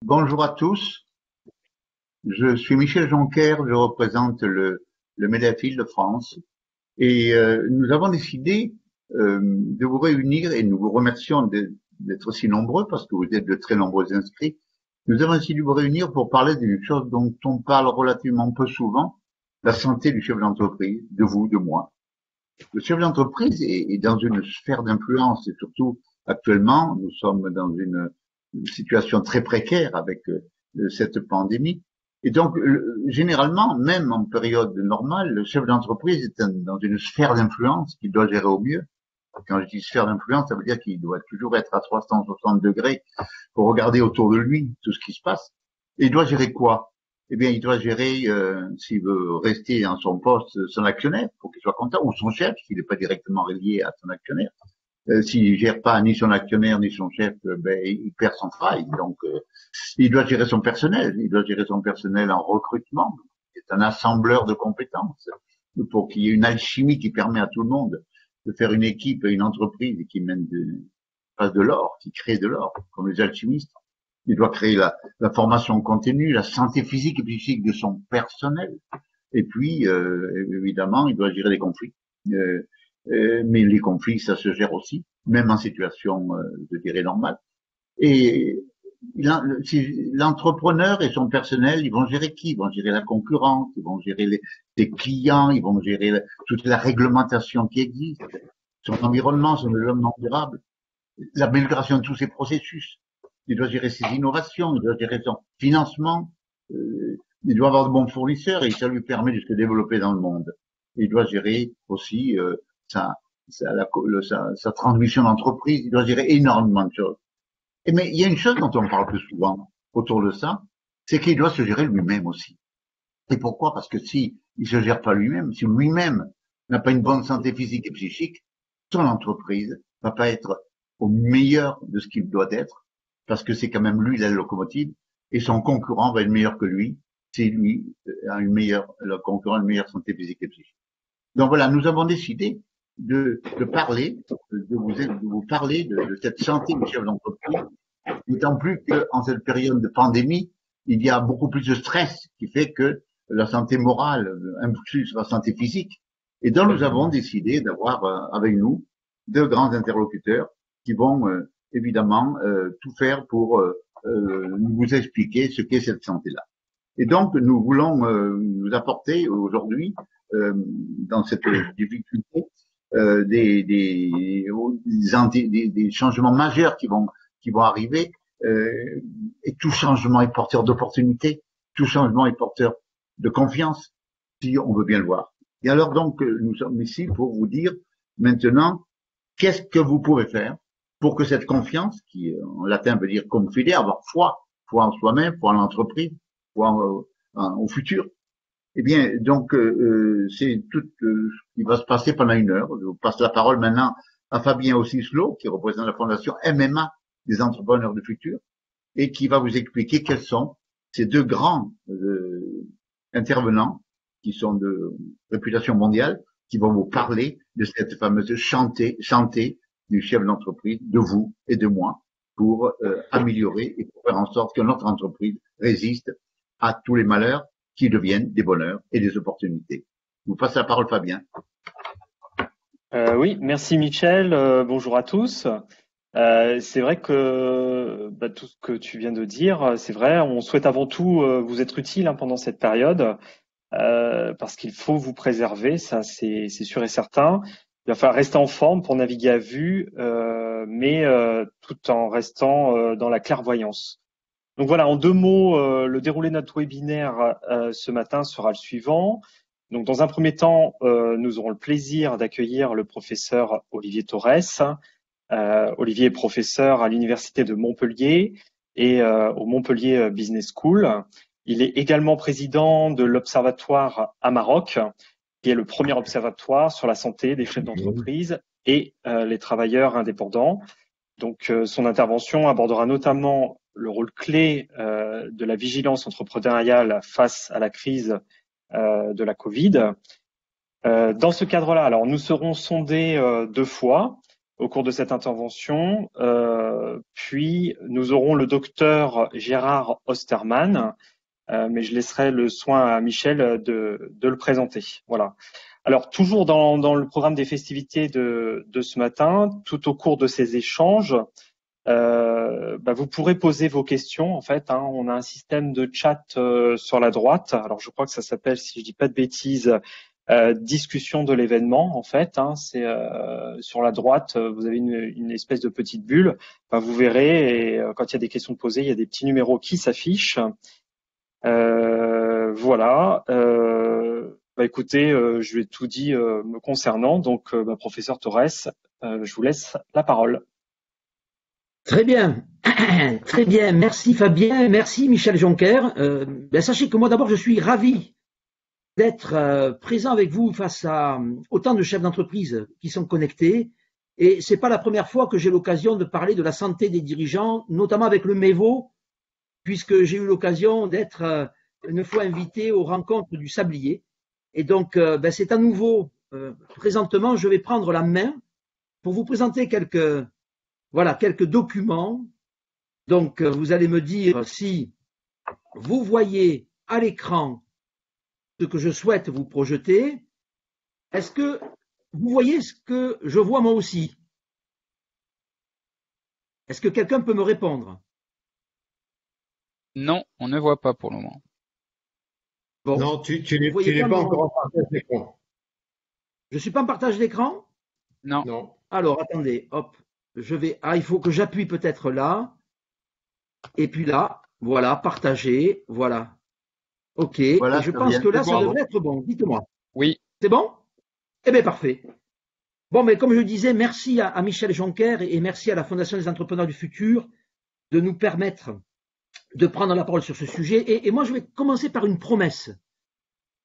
Bonjour à tous, je suis Michel Jonker, je représente le MEDEF Île-de-France et nous avons décidé de vous réunir et nous vous remercions d'être si nombreux parce que vous êtes de très nombreux inscrits. Nous avons décidé de vous réunir pour parler d'une chose dont on parle relativement peu souvent, la santé du chef d'entreprise, de vous, de moi. Le chef d'entreprise est dans une sphère d'influence et surtout actuellement, nous sommes dans une situation très précaire avec cette pandémie. Et donc, généralement, même en période normale, le chef d'entreprise est dans une sphère d'influence qu'il doit gérer au mieux. Quand je dis sphère d'influence, ça veut dire qu'il doit toujours être à 360 degrés pour regarder autour de lui tout ce qui se passe. Et il doit gérer quoi? Eh bien, il doit gérer, s'il veut rester dans son poste, son actionnaire, pour qu'il soit content, ou son chef, s'il n'est pas directement relié à son actionnaire. S'il gère pas ni son actionnaire ni son chef, ben, il perd son travail. Donc, il doit gérer son personnel. Il doit gérer son personnel en recrutement. C'est un assembleur de compétences pour qu'il y ait une alchimie qui permet à tout le monde de faire une équipe, une entreprise qui mène fasse de l'or, qui crée de l'or, comme les alchimistes. Il doit créer la formation continue, la santé physique et psychique de son personnel. Et puis, évidemment, il doit gérer les conflits. Mais les conflits, ça se gère aussi, même en situation, je dirais, normale. Et l'entrepreneur et son personnel, ils vont gérer qui? Ils vont gérer la concurrence, ils vont gérer les clients, ils vont gérer toute la réglementation qui existe, son environnement, son développement durable, l'amélioration de tous ces processus. Il doit gérer ses innovations, il doit gérer son financement, il doit avoir de bons fournisseurs et ça lui permet de se développer dans le monde. Il doit gérer aussi sa transmission d'entreprise, il doit gérer énormément de choses. Mais il y a une chose dont on parle plus souvent autour de ça, c'est qu'il doit se gérer lui-même aussi. Et pourquoi? Parce que si il se gère pas lui-même, si lui-même n'a pas une bonne santé physique et psychique, son entreprise va pas être au meilleur de ce qu'il doit être, parce que c'est quand même lui la locomotive, et son concurrent va être meilleur que lui, si lui a le concurrent a une meilleure santé physique et psychique. Donc voilà, nous avons décidé de vous parler de cette santé du chef d'entreprise, d'autant plus qu'en cette période de pandémie, il y a beaucoup plus de stress qui fait que la santé morale influe sur la santé physique. Et donc nous avons décidé d'avoir avec nous deux grands interlocuteurs qui vont évidemment tout faire pour vous expliquer ce qu'est cette santé-là. Et donc nous voulons nous apporter aujourd'hui dans cette difficulté des changements majeurs qui vont arriver, et tout changement est porteur d'opportunités, tout changement est porteur de confiance, si on veut bien le voir. Et alors donc, nous sommes ici pour vous dire maintenant, qu'est-ce que vous pouvez faire pour que cette confiance, qui en latin veut dire confider, avoir foi en soi-même, foi en l'entreprise, foi au futur. Eh bien, donc, c'est tout ce qui va se passer pendant une heure. Je vous passe la parole maintenant à Fabien Ossislo, qui représente la fondation MMA des entrepreneurs du futur, et qui va vous expliquer quels sont ces deux grands intervenants qui sont de réputation mondiale, qui vont vous parler de cette fameuse santé du chef d'entreprise, de vous et de moi, pour améliorer et pour faire en sorte que notre entreprise résiste à tous les malheurs qui deviennent des bonheurs et des opportunités. Je vous passe la parole, Fabien. Oui, merci Michel. Bonjour à tous. C'est vrai que tout ce que tu viens de dire, c'est vrai. On souhaite avant tout vous être utile pendant cette période, parce qu'il faut vous préserver, ça c'est sûr et certain. Il va falloir rester en forme pour naviguer à vue, mais tout en restant dans la clairvoyance. Donc voilà, en deux mots, le déroulé de notre webinaire ce matin sera le suivant. Donc dans un premier temps, nous aurons le plaisir d'accueillir le professeur Olivier Torres. Olivier est professeur à l'Université de Montpellier et au Montpellier Business School. Il est également président de l'Observatoire à Maroc, qui est le premier observatoire sur la santé des chefs d'entreprise et les travailleurs indépendants. Donc son intervention abordera notamment le rôle clé de la vigilance entrepreneuriale face à la crise de la Covid. Dans ce cadre-là, alors nous serons sondés deux fois. au cours de cette intervention. Puis nous aurons le docteur Gérard Osterman, mais je laisserai le soin à Michel de le présenter. Voilà. Alors toujours dans le programme des festivités de ce matin, tout au cours de ces échanges, vous pourrez poser vos questions. En fait, on a un système de chat sur la droite. Alors je crois que ça s'appelle, si je dis pas de bêtises, discussion de l'événement. En fait, c'est sur la droite, vous avez une espèce de petite bulle. Vous verrez, et quand il y a des questions posées, il y a des petits numéros qui s'affichent. Voilà. Écoutez, je lui ai tout dit me concernant. Donc, professeur Torres, je vous laisse la parole. Très bien, très bien. Merci Fabien, merci Michel Jonker. Sachez que moi d'abord je suis ravi d'être présent avec vous face à autant de chefs d'entreprise qui sont connectés. Et c'est pas la première fois que j'ai l'occasion de parler de la santé des dirigeants, notamment avec le MEVO, puisque j'ai eu l'occasion d'être une fois invité aux rencontres du Sablier. Et donc, c'est à nouveau, présentement, je vais prendre la main pour vous présenter quelques documents. Donc, vous allez me dire si vous voyez à l'écran ce que je souhaite vous projeter. Est-ce que vous voyez ce que je vois moi aussi? Est-ce que quelqu'un peut me répondre? Non, on ne voit pas pour le moment. Bon, non, tu n'es pas encore en partage d'écran. Je ne suis pas en partage d'écran? Non. Alors, attendez, hop, je vais. Il faut que j'appuie peut-être là. Et puis là, voilà, partager, voilà. OK, voilà, et je pense que là, ça devrait être bon. Dites-moi. Oui. C'est bon? Eh bien, parfait. Bon, mais comme je disais, merci à Michel Jonker et merci à la Fondation des entrepreneurs du futur de nous permettre de prendre la parole sur ce sujet. Et moi, je vais commencer par une promesse.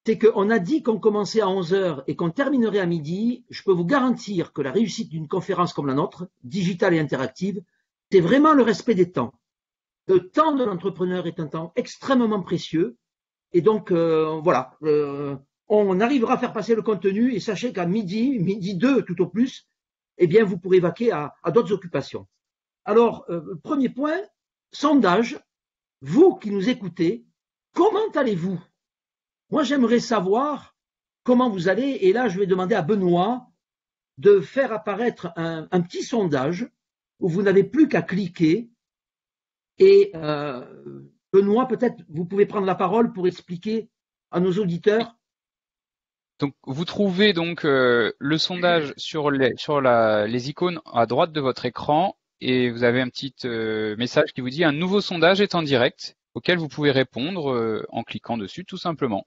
C'est qu'on a dit qu'on commençait à 11h et qu'on terminerait à midi. Je peux vous garantir que la réussite d'une conférence comme la nôtre, digitale et interactive, c'est vraiment le respect des temps. Le temps de l'entrepreneur est un temps extrêmement précieux. Et donc, voilà, on arrivera à faire passer le contenu et sachez qu'à midi 2 tout au plus, eh bien, vous pourrez vaquer à d'autres occupations. Alors, premier point, sondage. Vous qui nous écoutez, comment allez-vous? Moi, j'aimerais savoir comment vous allez. Et là, je vais demander à Benoît de faire apparaître un petit sondage où vous n'avez plus qu'à cliquer. Et Benoît, peut-être vous pouvez prendre la parole pour expliquer à nos auditeurs. Donc, vous trouvez donc le sondage sur les icônes à droite de votre écran et vous avez un petit message qui vous dit un nouveau sondage est en direct auquel vous pouvez répondre en cliquant dessus tout simplement.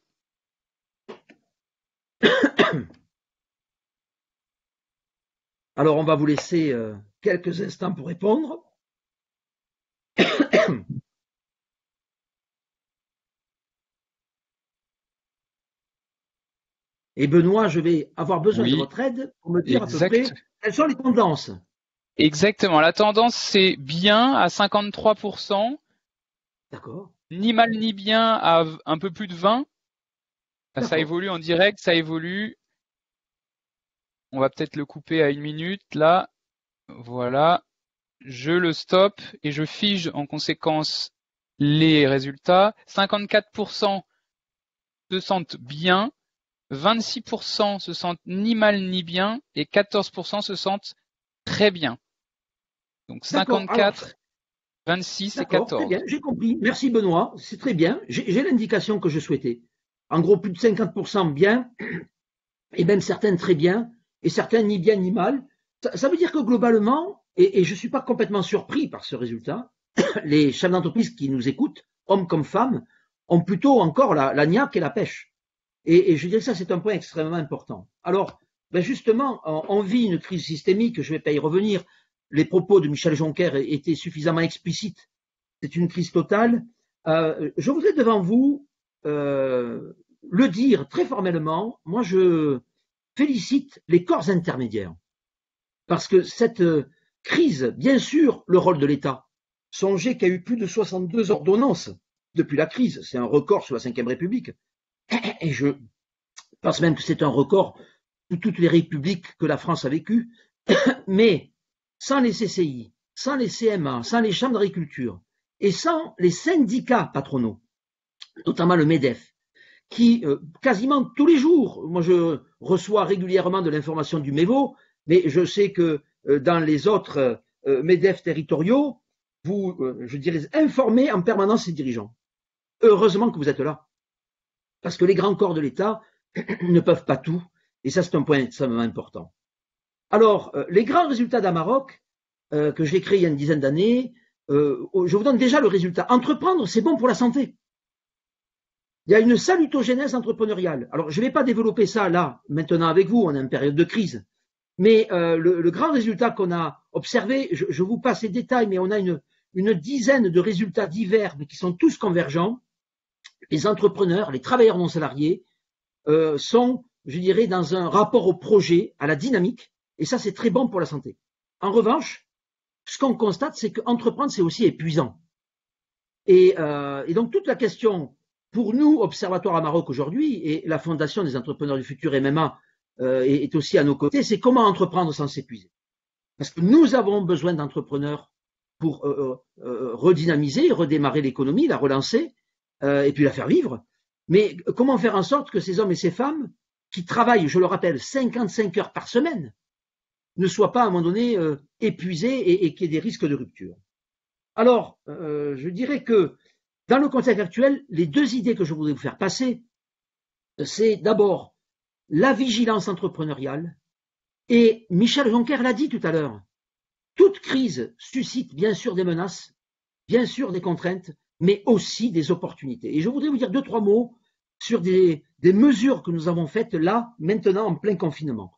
Alors, on va vous laisser quelques instants pour répondre. Et Benoît, je vais avoir besoin de votre aide pour me dire à peu près quelles sont les tendances. Exactement. La tendance, c'est bien à 53%. D'accord. Ni mal ni bien à un peu plus de 20%. Ça évolue en direct, ça évolue. On va peut-être le couper à 1 minute. Là, voilà. Je le stoppe et je fige en conséquence les résultats. 54% se sentent bien. 26% se sentent ni mal ni bien et 14% se sentent très bien. Donc 54, alors, 26 et 14. Très bien, j'ai compris. Merci Benoît, c'est très bien. J'ai l'indication que je souhaitais. En gros, plus de 50% bien et même certaines très bien et certains ni bien ni mal. Ça veut dire que globalement, et je ne suis pas complètement surpris par ce résultat, les chefs d'entreprise qui nous écoutent, hommes comme femmes, ont plutôt encore la niaque et la pêche. Et je dirais que ça, c'est un point extrêmement important. Alors, justement, on vit une crise systémique, je ne vais pas y revenir. Les propos de Michel Jonker étaient suffisamment explicites. C'est une crise totale. Je voudrais devant vous le dire très formellement. Moi, je félicite les corps intermédiaires. Parce que cette crise, bien sûr, le rôle de l'État. Songez qu'il y a eu plus de 62 ordonnances depuis la crise. C'est un record sous la Ve République. Et je pense même que c'est un record de toutes les républiques que la France a vécues. Mais sans les CCI, sans les CMA, sans les chambres d'agriculture et sans les syndicats patronaux, notamment le MEDEF, qui quasiment tous les jours, moi je reçois régulièrement de l'information du MEVO, mais je sais que dans les autres MEDEF territoriaux, vous, je dirais, informez en permanence ces dirigeants. Heureusement que vous êtes là, parce que les grands corps de l'État ne peuvent pas tout, et ça c'est un point extrêmement important. Alors, les grands résultats d'Amaroc, que j'ai créé il y a une dizaine d'années, je vous donne déjà le résultat. Entreprendre, c'est bon pour la santé. Il y a une salutogénèse entrepreneuriale. Alors, je ne vais pas développer ça là, maintenant avec vous, on est en période de crise. Mais le grand résultat qu'on a observé, je vous passe les détails, mais on a une dizaine de résultats divers, mais qui sont tous convergents. Les entrepreneurs, les travailleurs non salariés sont, je dirais, dans un rapport au projet, à la dynamique, et ça, c'est très bon pour la santé. En revanche, ce qu'on constate, c'est qu'entreprendre, c'est aussi épuisant. Et donc, toute la question, pour nous, Observatoire à Maroc aujourd'hui, et la Fondation des entrepreneurs du futur, MMA, est aussi à nos côtés, c'est comment entreprendre sans s'épuiser. Parce que nous avons besoin d'entrepreneurs pour redynamiser, redémarrer l'économie, la relancer, et puis la faire vivre. Mais comment faire en sorte que ces hommes et ces femmes qui travaillent, je le rappelle, 55 heures par semaine, ne soient pas à un moment donné épuisés et qu'il y ait des risques de rupture. Alors, je dirais que dans le contexte actuel, les deux idées que je voudrais vous faire passer, c'est d'abord la vigilance entrepreneuriale, et Michel Joncker l'a dit tout à l'heure, toute crise suscite bien sûr des menaces, bien sûr des contraintes, mais aussi des opportunités. Et je voudrais vous dire 2-3 mots sur des mesures que nous avons faites là, maintenant en plein confinement.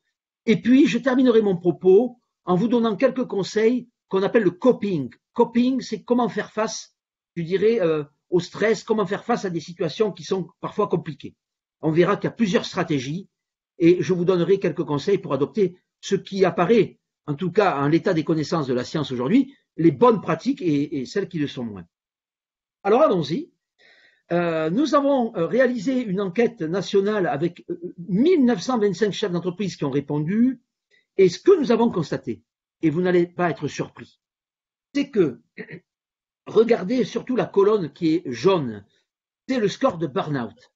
Et puis, je terminerai mon propos en vous donnant quelques conseils qu'on appelle le coping. Coping, c'est comment faire face, je dirais, au stress, comment faire face à des situations qui sont parfois compliquées. On verra qu'il y a plusieurs stratégies et je vous donnerai quelques conseils pour adopter ce qui apparaît, en tout cas en l'état des connaissances de la science aujourd'hui, les bonnes pratiques et celles qui le sont moins. Alors allons-y. Nous avons réalisé une enquête nationale avec 1925 chefs d'entreprise qui ont répondu et ce que nous avons constaté, et vous n'allez pas être surpris, c'est que, regardez surtout la colonne qui est jaune, c'est le score de burn-out.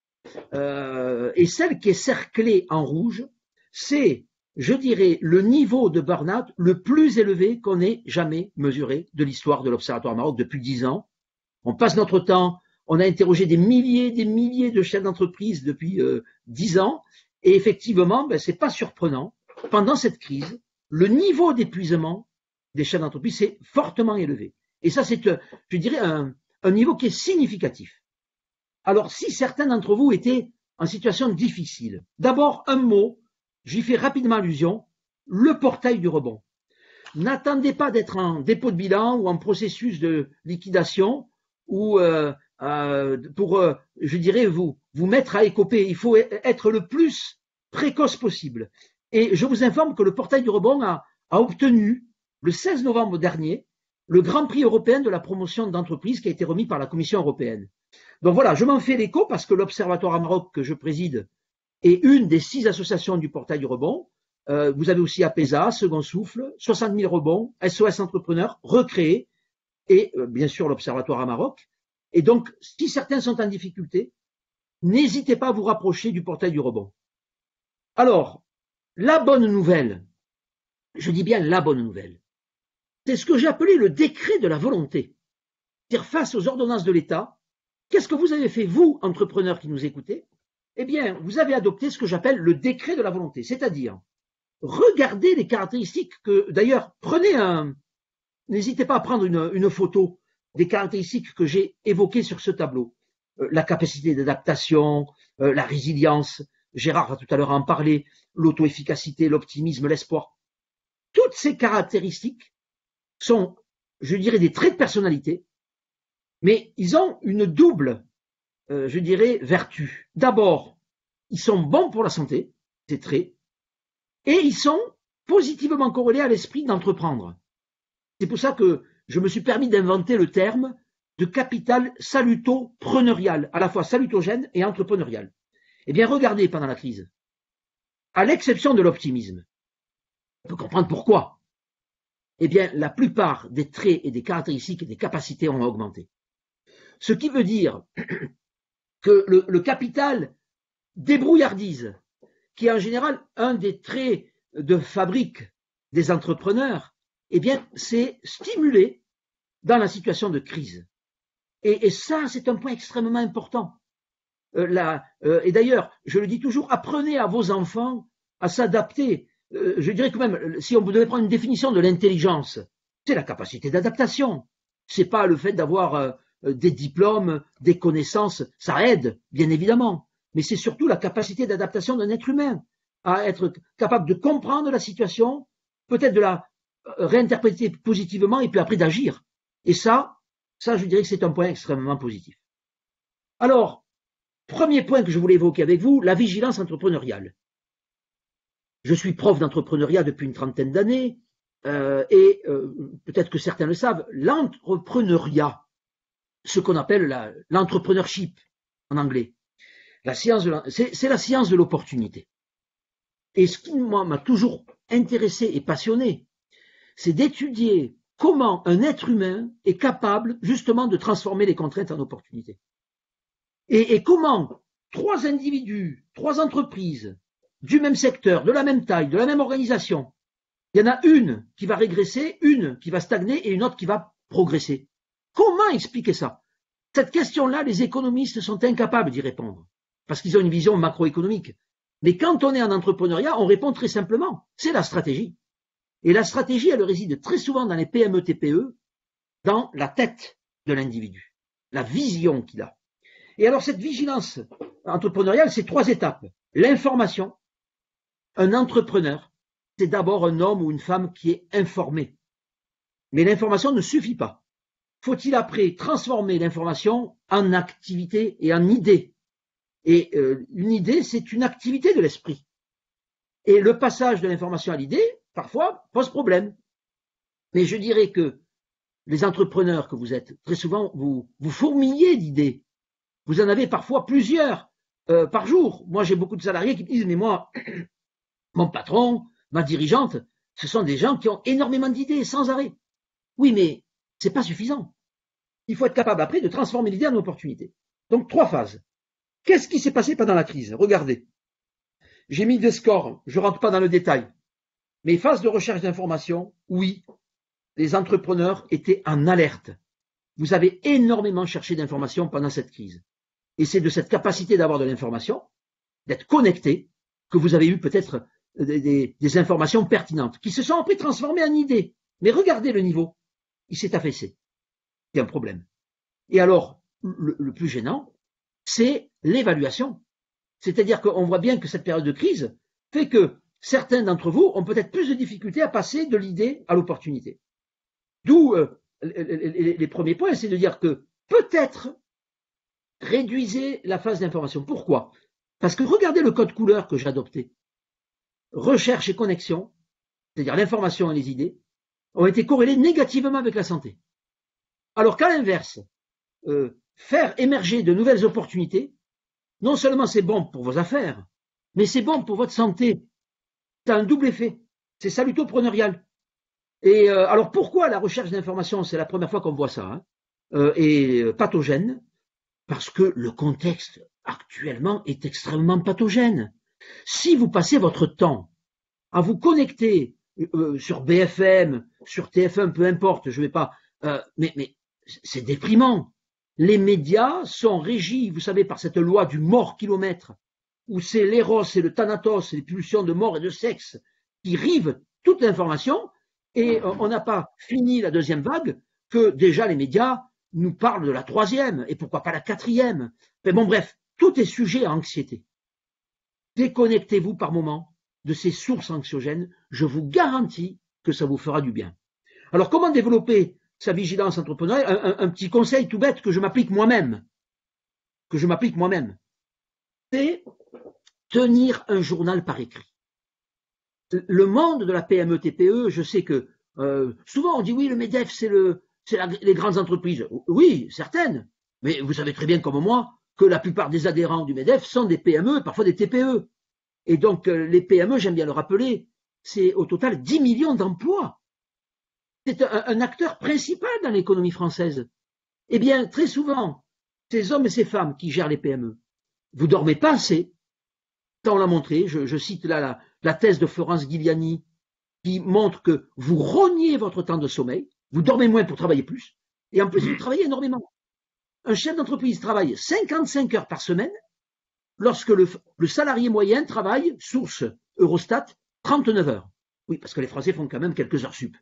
Et celle qui est cerclée en rouge, c'est, je dirais, le niveau de burn-out le plus élevé qu'on ait jamais mesuré de l'histoire de l'Observatoire Maroc depuis 10 ans. On passe notre temps, on a interrogé des milliers de chefs d'entreprise depuis 10 ans, et effectivement, c'est pas surprenant. Pendant cette crise, le niveau d'épuisement des chefs d'entreprise s'est fortement élevé. Et ça, c'est, je dirais, un niveau qui est significatif. Alors, si certains d'entre vous étaient en situation difficile, d'abord un mot, j'y fais rapidement allusion, le portail du rebond. N'attendez pas d'être en dépôt de bilan ou en processus de liquidation ou pour, je dirais, vous mettre à écoper. Il faut être le plus précoce possible. Et je vous informe que le portail du rebond a obtenu, le 16 novembre dernier, le Grand Prix européen de la promotion d'entreprise qui a été remis par la Commission européenne. Donc voilà, je m'en fais l'écho parce que l'Observatoire à Maroc que je préside est une des 6 associations du portail du rebond. Vous avez aussi APESA, Second Souffle, 60 000 rebonds, SOS Entrepreneurs, recréés, et bien sûr l'Observatoire à Maroc. Et donc, si certains sont en difficulté, n'hésitez pas à vous rapprocher du portail du rebond. Alors, la bonne nouvelle, je dis bien la bonne nouvelle, c'est ce que j'ai appelé le décret de la volonté. C'est-à-dire face aux ordonnances de l'État, qu'est-ce que vous avez fait, vous, entrepreneurs qui nous écoutez? Eh bien, vous avez adopté ce que j'appelle le décret de la volonté, c'est-à-dire regardez les caractéristiques que, d'ailleurs, n'hésitez pas à prendre une photo des caractéristiques que j'ai évoquées sur ce tableau. La capacité d'adaptation, la résilience, Gérard va tout à l'heure en parler, l'auto-efficacité, l'optimisme, l'espoir. Toutes ces caractéristiques sont, je dirais, des traits de personnalité, mais ils ont une double, je dirais, vertu. D'abord, ils sont bons pour la santé, ces traits, et ils sont positivement corrélés à l'esprit d'entreprendre. C'est pour ça que je me suis permis d'inventer le terme de capital salutopreneurial, à la fois salutogène et entrepreneurial. Eh bien, regardez pendant la crise, à l'exception de l'optimisme, on peut comprendre pourquoi. eh bien, la plupart des traits et des caractéristiques et des capacités ont augmenté. Ce qui veut dire que le capital débrouillardise, qui est en général un des traits de fabrique des entrepreneurs, eh bien, c'est stimulé dans la situation de crise. Et ça, c'est un point extrêmement important. Et d'ailleurs, je le dis toujours, apprenez à vos enfants à s'adapter. Je dirais quand même, si on devait prendre une définition de l'intelligence, c'est la capacité d'adaptation. C'est pas le fait d'avoir des diplômes, des connaissances, ça aide, bien évidemment. Mais c'est surtout la capacité d'adaptation d'un être humain, à être capable de comprendre la situation, peut-être de la réinterpréter positivement et puis après d'agir. Et ça, je dirais que c'est un point extrêmement positif. Alors, premier point que je voulais évoquer avec vous, la vigilance entrepreneuriale. Je suis prof d'entrepreneuriat depuis une trentaine d'années et peut-être que certains le savent, l'entrepreneuriat, ce qu'on appelle l'entrepreneurship en anglais, c'est la science de l'opportunité. Et ce qui m'a toujours intéressé et passionné, c'est d'étudier comment un être humain est capable justement de transformer les contraintes en opportunités. Et comment 3 individus, 3 entreprises du même secteur, de la même taille, de la même organisation, il y en a une qui va régresser, une qui va stagner et une autre qui va progresser. Comment expliquer ça? Cette question-là, les économistes sont incapables d'y répondre parce qu'ils ont une vision macroéconomique. Mais quand on est en entrepreneuriat, on répond très simplement, c'est la stratégie. Et la stratégie, elle réside très souvent dans les PME, TPE, dans la tête de l'individu, la vision qu'il a. Et alors cette vigilance entrepreneuriale, c'est 3 étapes. L'information. Un entrepreneur, c'est d'abord un homme ou une femme qui est informé. Mais l'information ne suffit pas. Faut-il après transformer l'information en activité et en idée? Et une idée, c'est une activité de l'esprit. Et le passage de l'information à l'idée, parfois, pose problème. Mais je dirais que les entrepreneurs que vous êtes, très souvent, vous fourmillez d'idées. Vous en avez parfois plusieurs par jour. Moi, j'ai beaucoup de salariés qui me disent, mais moi, mon patron, ma dirigeante, ce sont des gens qui ont énormément d'idées sans arrêt. Oui, mais c'est pas suffisant. Il faut être capable après de transformer l'idée en opportunité. Donc 3 phases. Qu'est-ce qui s'est passé pendant la crise? Regardez. J'ai mis des scores, je rentre pas dans le détail. Mais phase de recherche d'information, oui, les entrepreneurs étaient en alerte. Vous avez énormément cherché d'informations pendant cette crise. Et c'est de cette capacité d'avoir de l'information, d'être connecté, que vous avez eu peut-être des informations pertinentes, qui se sont après transformées en idées. Mais regardez le niveau, il s'est affaissé. Il y a un problème. Et alors, le plus gênant, c'est l'évaluation. C'est-à-dire qu'on voit bien que cette période de crise fait que certains d'entre vous ont peut-être plus de difficultés à passer de l'idée à l'opportunité. D'où les premiers points, c'est de dire que peut-être réduisez la phase d'information. Pourquoi? Parce que regardez le code couleur que j'ai adopté. Recherche et connexion, c'est-à-dire l'information et les idées, ont été corrélés négativement avec la santé. Alors qu'à l'inverse, faire émerger de nouvelles opportunités, non seulement c'est bon pour vos affaires, mais c'est bon pour votre santé. C'est un double effet. C'est salutopreneurial. Et alors pourquoi la recherche d'information, c'est la première fois qu'on voit ça, est pathogène? Parce que le contexte actuellement est extrêmement pathogène. Si vous passez votre temps à vous connecter sur BFM, sur TF1, peu importe, je vais pas, mais c'est déprimant. Les médias sont régis, vous savez, par cette loi du mort-kilomètre, où c'est l'éros et le thanatos, les pulsions de mort et de sexe, qui rivent toute l'information, et on n'a pas fini la 2e vague, que déjà les médias nous parlent de la 3e, et pourquoi pas la 4e. Mais bon, bref, tout est sujet à anxiété. Déconnectez-vous par moment de ces sources anxiogènes, je vous garantis que ça vous fera du bien. Alors, comment développer sa vigilance entrepreneuriale? Un petit conseil tout bête que je m'applique moi-même, c'est tenir un journal par écrit. Le monde de la PME TPE, je sais que souvent on dit oui, le MEDEF c'est les grandes entreprises. Oui, certaines, mais vous savez très bien comme moi que la plupart des adhérents du MEDEF sont des PME, parfois des TPE. Et donc les PME, j'aime bien le rappeler, c'est au total 10 millions d'emplois. c'est un acteur principal dans l'économie française. Eh bien, très souvent, ces hommes et ces femmes qui gèrent les PME, vous dormez pas assez. Ça, on l'a montré. Je cite là la thèse de Florence Giuliani qui montre que vous rognez votre temps de sommeil, vous dormez moins pour travailler plus, et en plus, vous travaillez énormément. Un chef d'entreprise travaille 55 heures par semaine, lorsque le salarié moyen travaille, source Eurostat, 39 heures. Oui, parce que les Français font quand même quelques heures sup.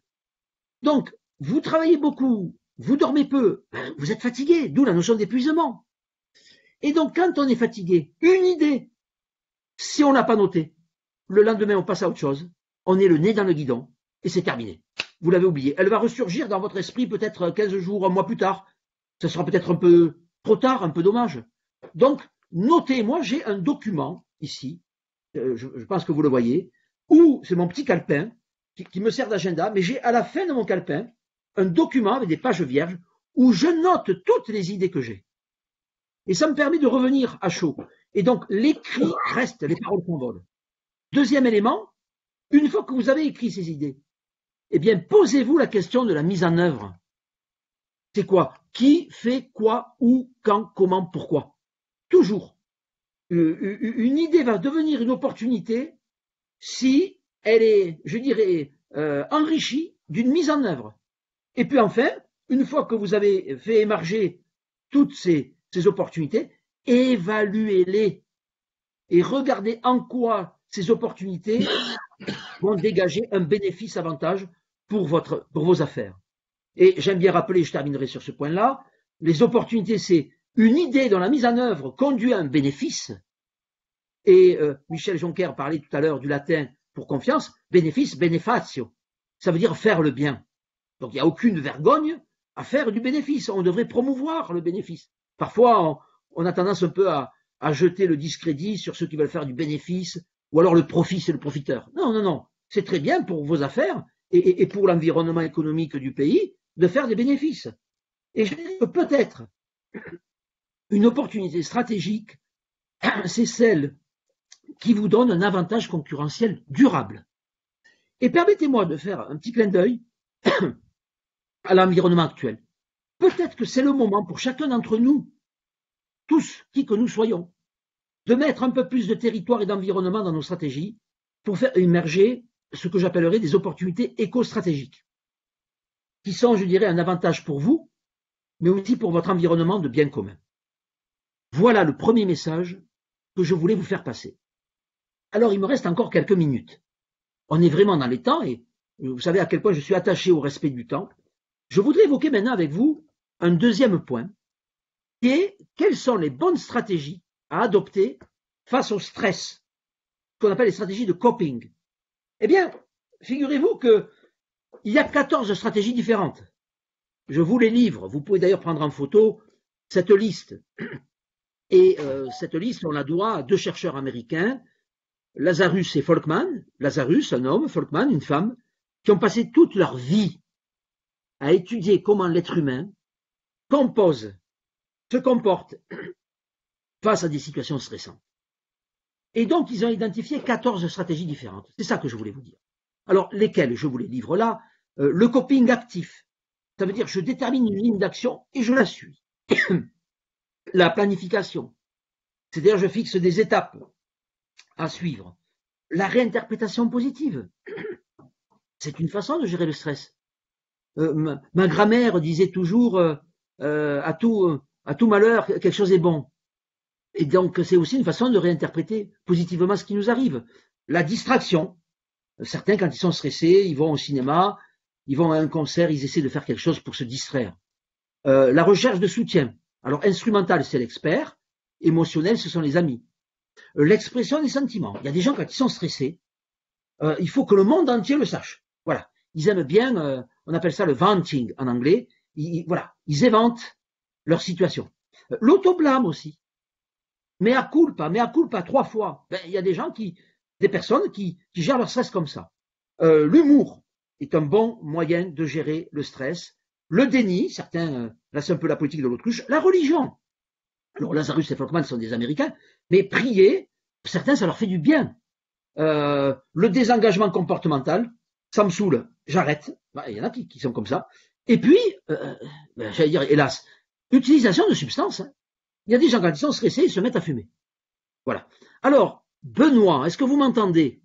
Donc, vous travaillez beaucoup, vous dormez peu, vous êtes fatigué, d'où la notion d'épuisement. Et donc, quand on est fatigué, une idée, si on l'a pas notée, le lendemain, on passe à autre chose, on est le nez dans le guidon, et c'est terminé. Vous l'avez oublié. Elle va ressurgir dans votre esprit peut-être 15 jours, un mois plus tard. Ce sera peut-être un peu trop tard, un peu dommage. Donc, notez, moi j'ai un document ici, je pense que vous le voyez, où c'est mon petit calepin qui me sert d'agenda, mais j'ai à la fin de mon calepin un document avec des pages vierges où je note toutes les idées que j'ai. Et ça me permet de revenir à chaud. Et donc, l'écrit reste, les paroles s'envolent. Deuxième élément, une fois que vous avez écrit ces idées, eh bien, posez-vous la question de la mise en œuvre. C'est quoi? Qui fait quoi, où, quand, comment, pourquoi? Toujours. Une idée va devenir une opportunité si elle est, je dirais, enrichie d'une mise en œuvre. Et puis enfin, une fois que vous avez fait émerger toutes ces opportunités, évaluez-les et regardez en quoi ces opportunités vont dégager un bénéfice avantage pour vos affaires. Et j'aime bien rappeler, je terminerai sur ce point-là, les opportunités, c'est une idée dont la mise en œuvre conduit à un bénéfice. Et Michel Joncker parlait tout à l'heure du latin pour confiance, bénéfice, benefatio. Ça veut dire faire le bien. Donc il n'y a aucune vergogne à faire du bénéfice. On devrait promouvoir le bénéfice. Parfois, on a tendance un peu à jeter le discrédit sur ceux qui veulent faire du bénéfice, ou alors le profit, c'est le profiteur. Non, non, non. C'est très bien pour vos affaires et pour l'environnement économique du pays de faire des bénéfices. Et je dirais que peut-être une opportunité stratégique, c'est celle qui vous donne un avantage concurrentiel durable. Et permettez-moi de faire un petit clin d'œil à l'environnement actuel. Peut-être que c'est le moment pour chacun d'entre nous, tous, qui que nous soyons, de mettre un peu plus de territoire et d'environnement dans nos stratégies pour faire émerger ce que j'appellerais des opportunités éco-stratégiques, qui sont, je dirais, un avantage pour vous, mais aussi pour votre environnement de bien commun. Voilà le premier message que je voulais vous faire passer. Alors, il me reste encore quelques minutes. On est vraiment dans les temps et vous savez à quel point je suis attaché au respect du temps. Je voudrais évoquer maintenant avec vous un deuxième point, qui est quelles sont les bonnes stratégies à adopter face au stress, ce qu'on appelle les stratégies de coping. Eh bien, figurez-vous qu'il y a 14 stratégies différentes. Je vous les livre. Vous pouvez d'ailleurs prendre en photo cette liste. Et cette liste, on la doit à deux chercheurs américains, Lazarus et Folkman. Lazarus, un homme, Folkman, une femme, qui ont passé toute leur vie à étudier comment l'être humain compose, se comporte face à des situations stressantes. Et donc, ils ont identifié 14 stratégies différentes. C'est ça que je voulais vous dire. Alors, lesquelles je vous les livre là? Le coping actif. Ça veut dire je détermine une ligne d'action et je la suis. La planification. C'est-à-dire je fixe des étapes à suivre. La réinterprétation positive. C'est une façon de gérer le stress. Ma grand-mère disait toujours à tout malheur, quelque chose est bon. Et donc, c'est aussi une façon de réinterpréter positivement ce qui nous arrive. La distraction. Certains, quand ils sont stressés, ils vont au cinéma, ils vont à un concert, ils essaient de faire quelque chose pour se distraire. La recherche de soutien. Alors, instrumental, c'est l'expert. Émotionnel, ce sont les amis. L'expression des sentiments. Il y a des gens, quand ils sont stressés, il faut que le monde entier le sache. Voilà. Ils aiment bien, on appelle ça le venting en anglais. Voilà. Ils éventent leur situation. L'autoblâme aussi. Mea culpa 3 fois. Ben, il y a des personnes qui gèrent leur stress comme ça. L'humour est un bon moyen de gérer le stress. Le déni, certains, là c'est un peu la politique de l'autruche. La religion. Alors Lazarus et Folkman sont des Américains, mais prier, certains ça leur fait du bien. Le désengagement comportemental, ça me saoule, j'arrête. Il y en a qui sont comme ça. Et puis, j'allais dire, hélas, utilisation de substances. Hein. Il y a des gens, quand ils sont stressés, ils se mettent à fumer. Voilà. Alors, Benoît, est-ce que vous m'entendez?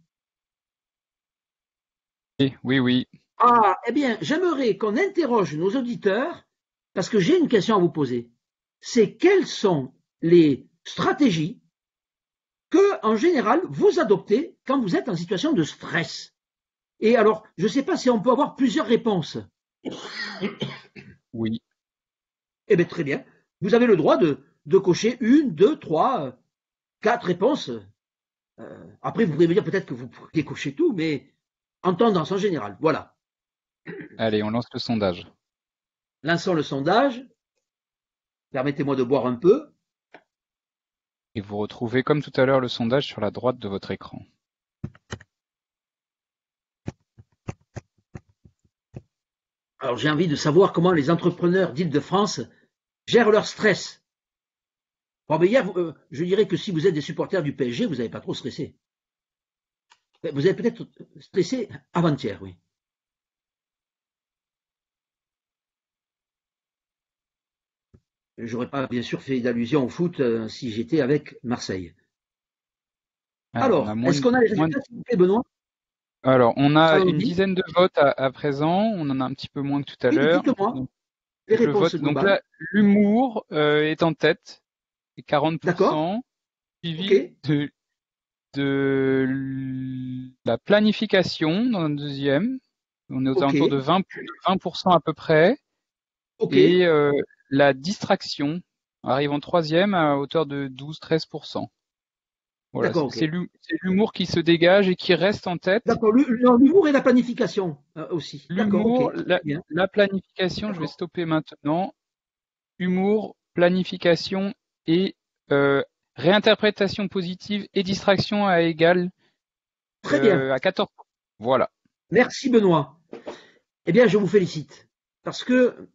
Oui, oui. Ah, eh bien, j'aimerais qu'on interroge nos auditeurs, parce que j'ai une question à vous poser. C'est quelles sont les stratégies que, en général, vous adoptez quand vous êtes en situation de stress? Et alors, je ne sais pas si on peut avoir plusieurs réponses. Oui. Eh bien, très bien. Vous avez le droit de cocher 1, 2, 3, 4 réponses. Après, vous pouvez me dire peut-être que vous pourriez cocher tout, mais en tendance en général. Voilà. Allez, on lance le sondage. Lançons le sondage. Permettez-moi de boire un peu. Et vous retrouvez, comme tout à l'heure, le sondage sur la droite de votre écran. Alors, j'ai envie de savoir comment les entrepreneurs d'Île-de-France gèrent leur stress. Bon, mais hier, je dirais que si vous êtes des supporters du PSG, vous n'avez pas trop stressé. Vous avez peut-être stressé avant-hier, oui. J'aurais pas, bien sûr, fait d'allusion au foot si j'étais avec Marseille. Alors, est-ce qu'on a les résultats, s'il vous plaît, Benoît? Alors, on a une dizaine de votes à présent. On en a un petit peu moins que tout à l'heure. Dites-moi les réponses globales. Donc là, l'humour est en tête, 40%, suivi de la planification dans un deuxième. On est aux alentours de 20% à peu près. Et la distraction arrive en troisième à hauteur de 12-13%. Voilà, c'est l'humour qui se dégage et qui reste en tête. D'accord, l'humour et la planification aussi. L'humour, la planification, je vais stopper maintenant. Humour, planification et réinterprétation positive et distraction à égal très bien. À 14%. Voilà. Merci Benoît. Eh bien, je vous félicite parce que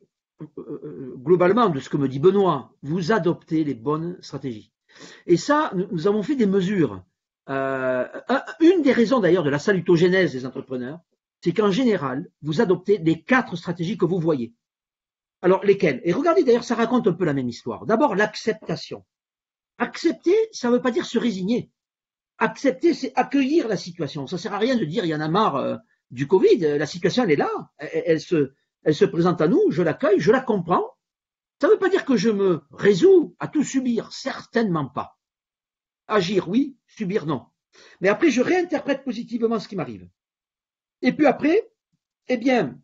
globalement, de ce que me dit Benoît, vous adoptez les bonnes stratégies. Et ça, nous avons fait des mesures. Une des raisons d'ailleurs de la salutogénèse des entrepreneurs, c'est qu'en général, vous adoptez les 4 stratégies que vous voyez. Alors, lesquelles? Et regardez d'ailleurs, ça raconte un peu la même histoire. D'abord, l'acceptation. Accepter, ça ne veut pas dire se résigner. Accepter, c'est accueillir la situation. Ça ne sert à rien de dire il y en a marre du Covid. La situation, elle est là. Elle se présente à nous, je l'accueille, je la comprends. Ça ne veut pas dire que je me résous à tout subir, certainement pas. Agir, oui, subir, non. Mais après, je réinterprète positivement ce qui m'arrive. Et puis après, eh bien,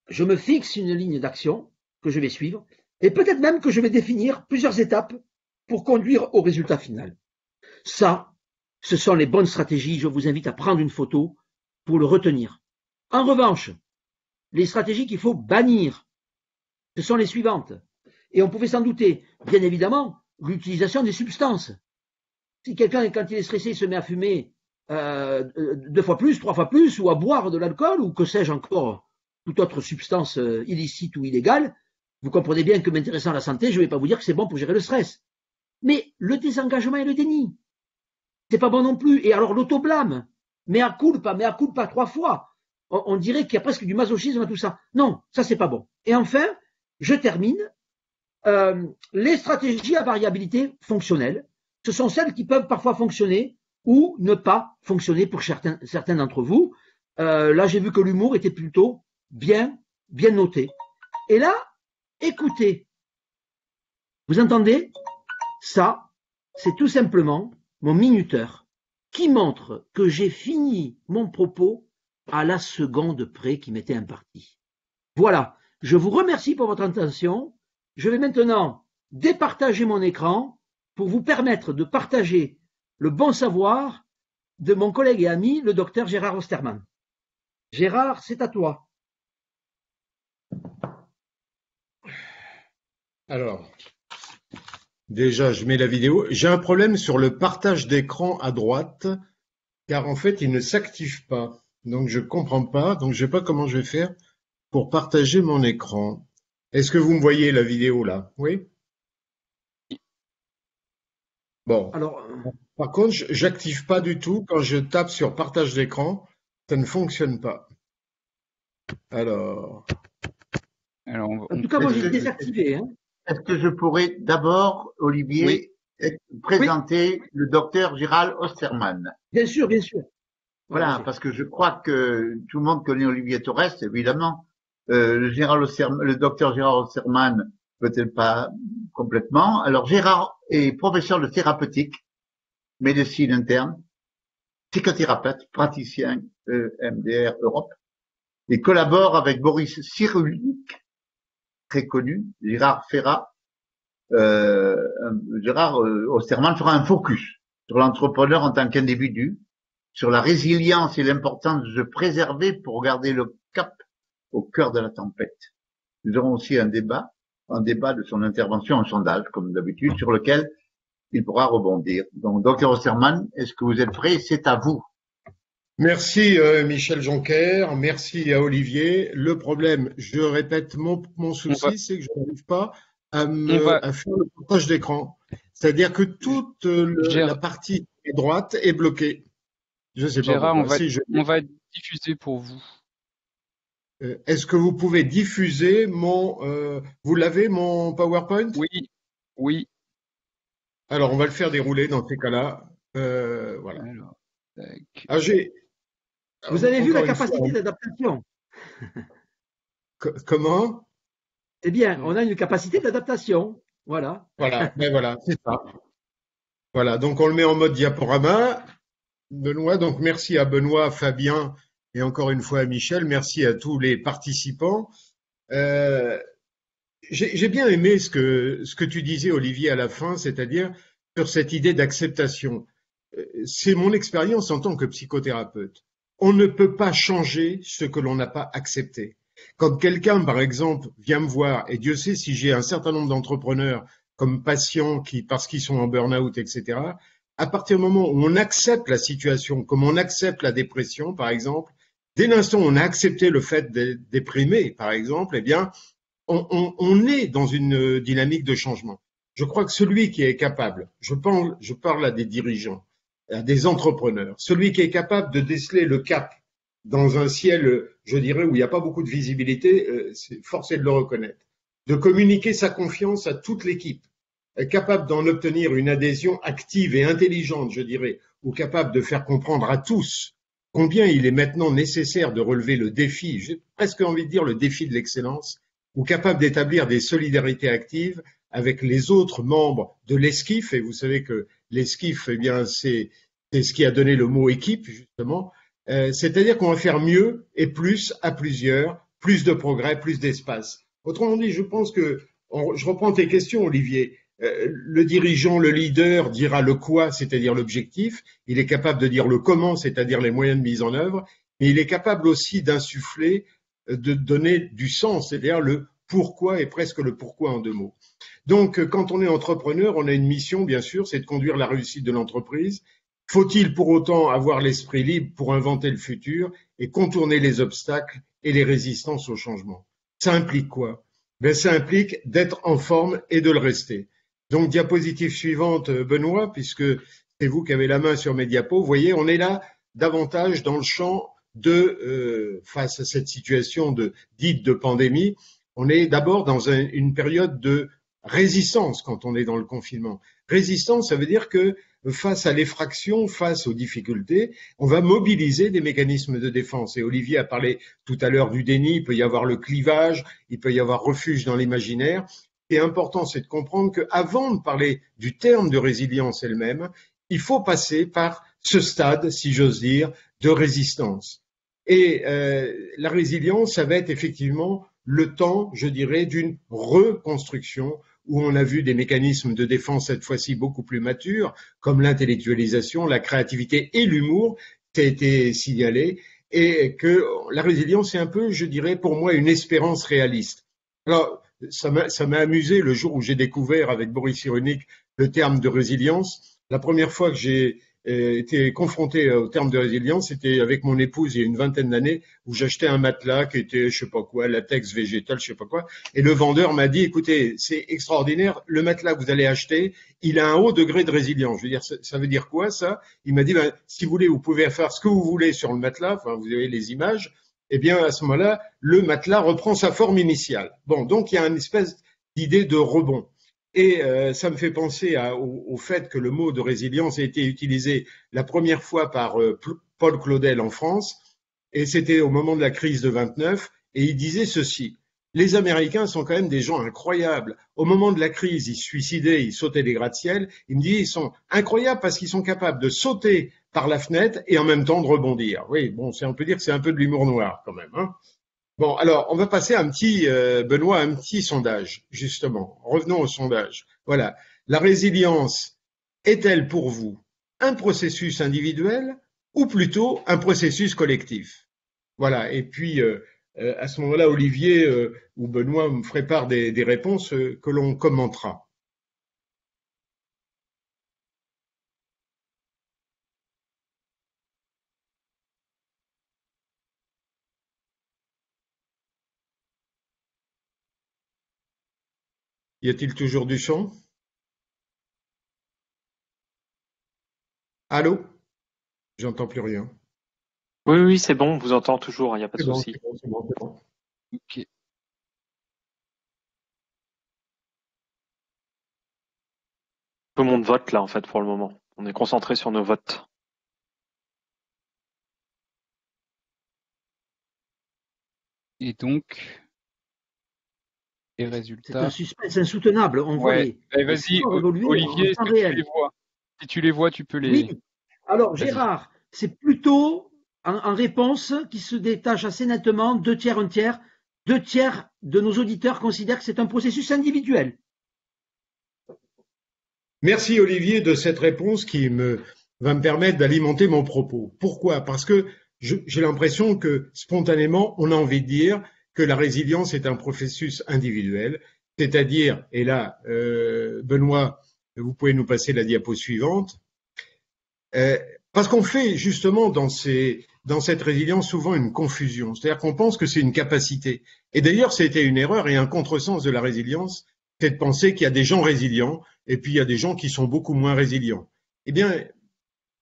je me fixe une ligne d'action que je vais suivre, et peut-être même que je vais définir plusieurs étapes pour conduire au résultat final. Ça, ce sont les bonnes stratégies. Je vous invite à prendre une photo pour le retenir. En revanche, les stratégies qu'il faut bannir, ce sont les suivantes. Et on pouvait s'en douter. Bien évidemment, l'utilisation des substances. Si quelqu'un, quand il est stressé, se met à fumer 2 fois plus, 3 fois plus, ou à boire de l'alcool, ou que sais-je encore, toute autre substance illicite ou illégale, vous comprenez bien que m'intéressant à la santé, je ne vais pas vous dire que c'est bon pour gérer le stress. Mais le désengagement et le déni, c'est pas bon non plus. Et alors l'autoblâme, mea culpa 3 fois. On dirait qu'il y a presque du masochisme à tout ça. Non, ça c'est pas bon. Et enfin, je termine. Les stratégies à variabilité fonctionnelle, ce sont celles qui peuvent parfois fonctionner ou ne pas fonctionner pour certains d'entre vous. Là, j'ai vu que l'humour était plutôt bien noté. Et là, écoutez, vous entendez? Ça, c'est tout simplement mon minuteur qui montre que j'ai fini mon propos à la seconde près qui m'était impartie. Voilà, je vous remercie pour votre attention. Je vais maintenant départager mon écran pour vous permettre de partager le bon savoir de mon collègue et ami, le docteur Gérard Osterman. Gérard, c'est à toi. Alors, déjà, je mets la vidéo. J'ai un problème sur le partage d'écran à droite, car en fait, il ne s'active pas. Donc, je comprends pas. Donc, je sais pas comment je vais faire pour partager mon écran. Est-ce que vous me voyez la vidéo là? Oui? Bon. Alors, par contre, j'active pas du tout. Quand je tape sur partage d'écran, ça ne fonctionne pas. Alors, En tout cas, moi, j'ai désactivé. Hein. Est-ce que je pourrais d'abord, Olivier, présenter le docteur Gérald Osterman? Bien sûr, bien sûr. Voilà, parce que je crois que tout le monde connaît Olivier Torres, évidemment. Le docteur Gérald Osterman, peut-être pas complètement. Alors, Gérard est professeur de thérapeutique, médecine interne, psychothérapeute, praticien MDR Europe. Il collabore avec Boris Cyrulnik, très connu, Gérard Ferrat. Gérard Osterman fera un focus sur l'entrepreneur en tant qu'individu, sur la résilience et l'importance de se préserver pour garder le cap au cœur de la tempête. Nous aurons aussi un débat de son intervention, un sondage, comme d'habitude, sur lequel il pourra rebondir. Donc, Dr Osterman, est-ce que vous êtes prêt? C'est à vous. merci Michel Jonker, merci à Olivier. Le problème, je répète, mon souci, c'est que je n'arrive pas à faire le partage d'écran. C'est-à-dire que toute la partie droite est bloquée. Je sais pas. Gérard, on va diffuser pour vous. Est-ce que vous pouvez diffuser vous l'avez, mon PowerPoint? Oui. Alors, on va le faire dérouler dans ces cas-là. Voilà. Alors, vous avez vu la capacité d'adaptation? Comment? Eh bien, on a une capacité d'adaptation. Voilà. Voilà, mais voilà, c'est ça. Voilà, donc on le met en mode diaporama. Benoît, donc merci à Benoît, Fabien et encore une fois à Michel. Merci à tous les participants. J'ai bien aimé ce que tu disais, Olivier, à la fin, c'est-à-dire sur cette idée d'acceptation. C'est mon expérience en tant que psychothérapeute. On ne peut pas changer ce que l'on n'a pas accepté. Quand quelqu'un, par exemple, vient me voir, et Dieu sait si j'ai un certain nombre d'entrepreneurs comme patients parce qu'ils sont en burn-out, etc., à partir du moment où on accepte la situation, comme on accepte la dépression, par exemple, dès l'instant où on a accepté le fait d'être déprimé, par exemple, eh bien, on est dans une dynamique de changement. Je crois que celui qui est capable, je parle à des dirigeants, à des entrepreneurs, celui qui est capable de déceler le cap dans un ciel, je dirais, où il n'y a pas beaucoup de visibilité, c'est forcé de le reconnaître, de communiquer sa confiance à toute l'équipe, capable d'en obtenir une adhésion active et intelligente, je dirais, ou capable de faire comprendre à tous combien il est maintenant nécessaire de relever le défi, j'ai presque envie de dire le défi de l'excellence, ou capable d'établir des solidarités actives avec les autres membres de l'esquif, et vous savez que l'esquif, eh bien, c'est ce qui a donné le mot équipe, justement, c'est-à-dire qu'on va faire mieux et plus à plusieurs, plus de progrès, plus d'espace. Autrement dit, je pense que, je reprends tes questions, Olivier, le dirigeant, le leader dira le quoi, c'est-à-dire l'objectif, il est capable de dire le comment, c'est-à-dire les moyens de mise en œuvre, mais il est capable aussi d'insuffler, de donner du sens, c'est-à-dire le pourquoi et presque le pourquoi en deux mots. Donc, quand on est entrepreneur, on a une mission, bien sûr, c'est de conduire la réussite de l'entreprise. Faut-il pour autant avoir l'esprit libre pour inventer le futur et contourner les obstacles et les résistances au changement? Ça implique quoi? Ben, ça implique d'être en forme et de le rester. Donc, diapositive suivante, Benoît, puisque c'est vous qui avez la main sur mes diapos. Vous voyez, on est là davantage dans le champ face à cette situation dite de pandémie. On est d'abord dans une période de résistance quand on est dans le confinement. Résistance, ça veut dire que face à l'effraction, face aux difficultés, on va mobiliser des mécanismes de défense. Et Olivier a parlé tout à l'heure du déni, il peut y avoir le clivage, il peut y avoir refuge dans l'imaginaire. Ce qui est important, c'est de comprendre qu'avant de parler du terme de résilience elle-même, il faut passer par ce stade, si j'ose dire, de résistance. Et la résilience, ça va être effectivement le temps, je dirais, d'une reconstruction où on a vu des mécanismes de défense cette fois-ci beaucoup plus matures, comme l'intellectualisation, la créativité et l'humour, qui a été signalé, et que la résilience est un peu, je dirais, pour moi, une espérance réaliste. Alors, ça m'a amusé le jour où j'ai découvert avec Boris Cyrulnik le terme de résilience. La première fois que j'ai été confronté au terme de résilience, c'était avec mon épouse il y a une vingtaine d'années, où j'achetais un matelas qui était, je sais pas quoi, latex végétal, je sais pas quoi, et le vendeur m'a dit, écoutez, c'est extraordinaire, le matelas que vous allez acheter, il a un haut degré de résilience. Je veux dire, ça veut dire quoi, ça? Il m'a dit, si vous voulez, vous pouvez faire ce que vous voulez sur le matelas, enfin, vous avez les images, eh bien, à ce moment-là, le matelas reprend sa forme initiale. Bon, donc il y a une espèce d'idée de rebond. Et ça me fait penser au fait que le mot de résilience a été utilisé la première fois par Paul Claudel en France, et c'était au moment de la crise de 29, et il disait ceci: les Américains sont quand même des gens incroyables. Au moment de la crise, ils se suicidaient, ils sautaient des gratte-ciel. Il me dit, ils sont incroyables parce qu'ils sont capables de sauter par la fenêtre et en même temps de rebondir. Oui, bon, on peut dire que c'est un peu de l'humour noir quand même, hein. Bon, alors, on va passer à Benoît, un petit sondage, justement. Revenons au sondage. Voilà. La résilience est-elle pour vous un processus individuel ou plutôt un processus collectif? Voilà. Et puis, à ce moment-là, Olivier ou Benoît me ferait part des réponses que l'on commentera. Y a-t-il toujours du son? Allô? J'entends plus rien. Oui, oui, c'est bon, on vous entend toujours, il n'y a pas de C'est bon, souci. c'est bon, c'est bon, c'est bon. Ok. Tout le monde vote là, en fait, pour le moment. On est concentré sur nos votes. Et donc, les C'est un résultats. suspense insoutenable. On voit Ouais. les Vas-y, scores évoluer Olivier, en temps est-ce que tu réel. les vois? Si tu les vois, tu peux les. Oui. Alors, Vas-y. Gérard, c'est plutôt en réponse qui se détache assez nettement, 2 tiers, 1 tiers. 2 tiers de nos auditeurs considèrent que c'est un processus individuel. Merci Olivier de cette réponse qui va me permettre d'alimenter mon propos. Pourquoi? Parce que j'ai l'impression que spontanément, on a envie de dire que la résilience est un processus individuel, c'est-à-dire, et là, Benoît, vous pouvez nous passer la diapo suivante, parce qu'on fait justement dans cette résilience souvent une confusion, c'est-à-dire qu'on pense que c'est une capacité. Et d'ailleurs, c'était une erreur et un contresens de la résilience, c'est de penser qu'il y a des gens résilients et puis il y a des gens qui sont beaucoup moins résilients. Eh bien,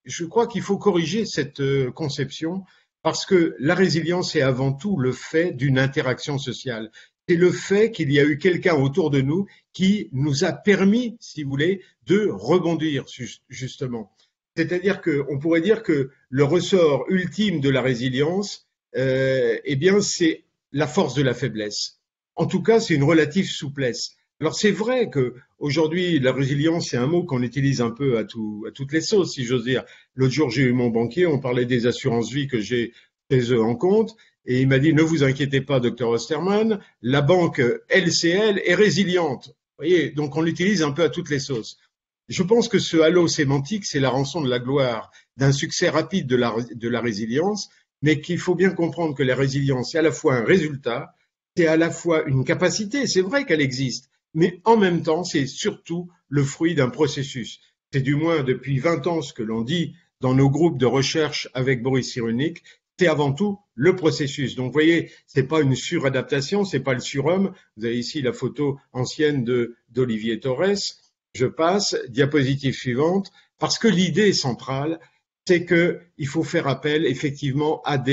je crois qu'il faut corriger cette conception parce que la résilience est avant tout le fait d'une interaction sociale. C'est le fait qu'il y a eu quelqu'un autour de nous qui nous a permis, si vous voulez, de rebondir justement. C'est-à-dire qu'on pourrait dire que le ressort ultime de la résilience, eh bien, c'est la force de la faiblesse. En tout cas, c'est une relative souplesse. Alors c'est vrai que aujourd'hui la résilience c'est un mot qu'on utilise un peu à toutes les sauces, si j'ose dire. L'autre jour j'ai eu mon banquier, on parlait des assurances vie que j'ai chez eux en compte, et il m'a dit ne vous inquiétez pas, docteur Osterman, la banque LCL est résiliente. Vous voyez, donc on l'utilise un peu à toutes les sauces. Je pense que ce halo sémantique, c'est la rançon de la gloire d'un succès rapide de la résilience, mais qu'il faut bien comprendre que la résilience est à la fois un résultat, c'est à la fois une capacité, c'est vrai qu'elle existe, mais en même temps, c'est surtout le fruit d'un processus. C'est du moins depuis 20 ans ce que l'on dit dans nos groupes de recherche avec Boris Cyrulnik, c'est avant tout le processus. Donc, vous voyez, c'est pas une suradaptation, c'est pas le surhomme. Vous avez ici la photo ancienne d'Olivier Torres. Je passe, diapositive suivante, parce que l'idée centrale, c'est qu'il faut faire appel effectivement à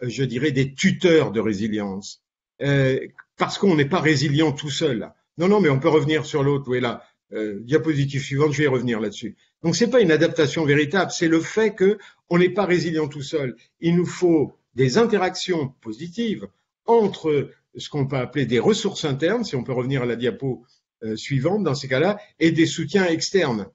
je dirais, des tuteurs de résilience. Parce qu'on n'est pas résilient tout seul. Non, non, mais on peut revenir sur l'autre. Oui, là, diapositive suivante, je vais revenir là-dessus. Donc, c'est pas une adaptation véritable, c'est le fait qu'on n'est pas résilient tout seul. Il nous faut des interactions positives entre ce qu'on peut appeler des ressources internes, si on peut revenir à la diapo suivante dans ces cas-là, et des soutiens externes.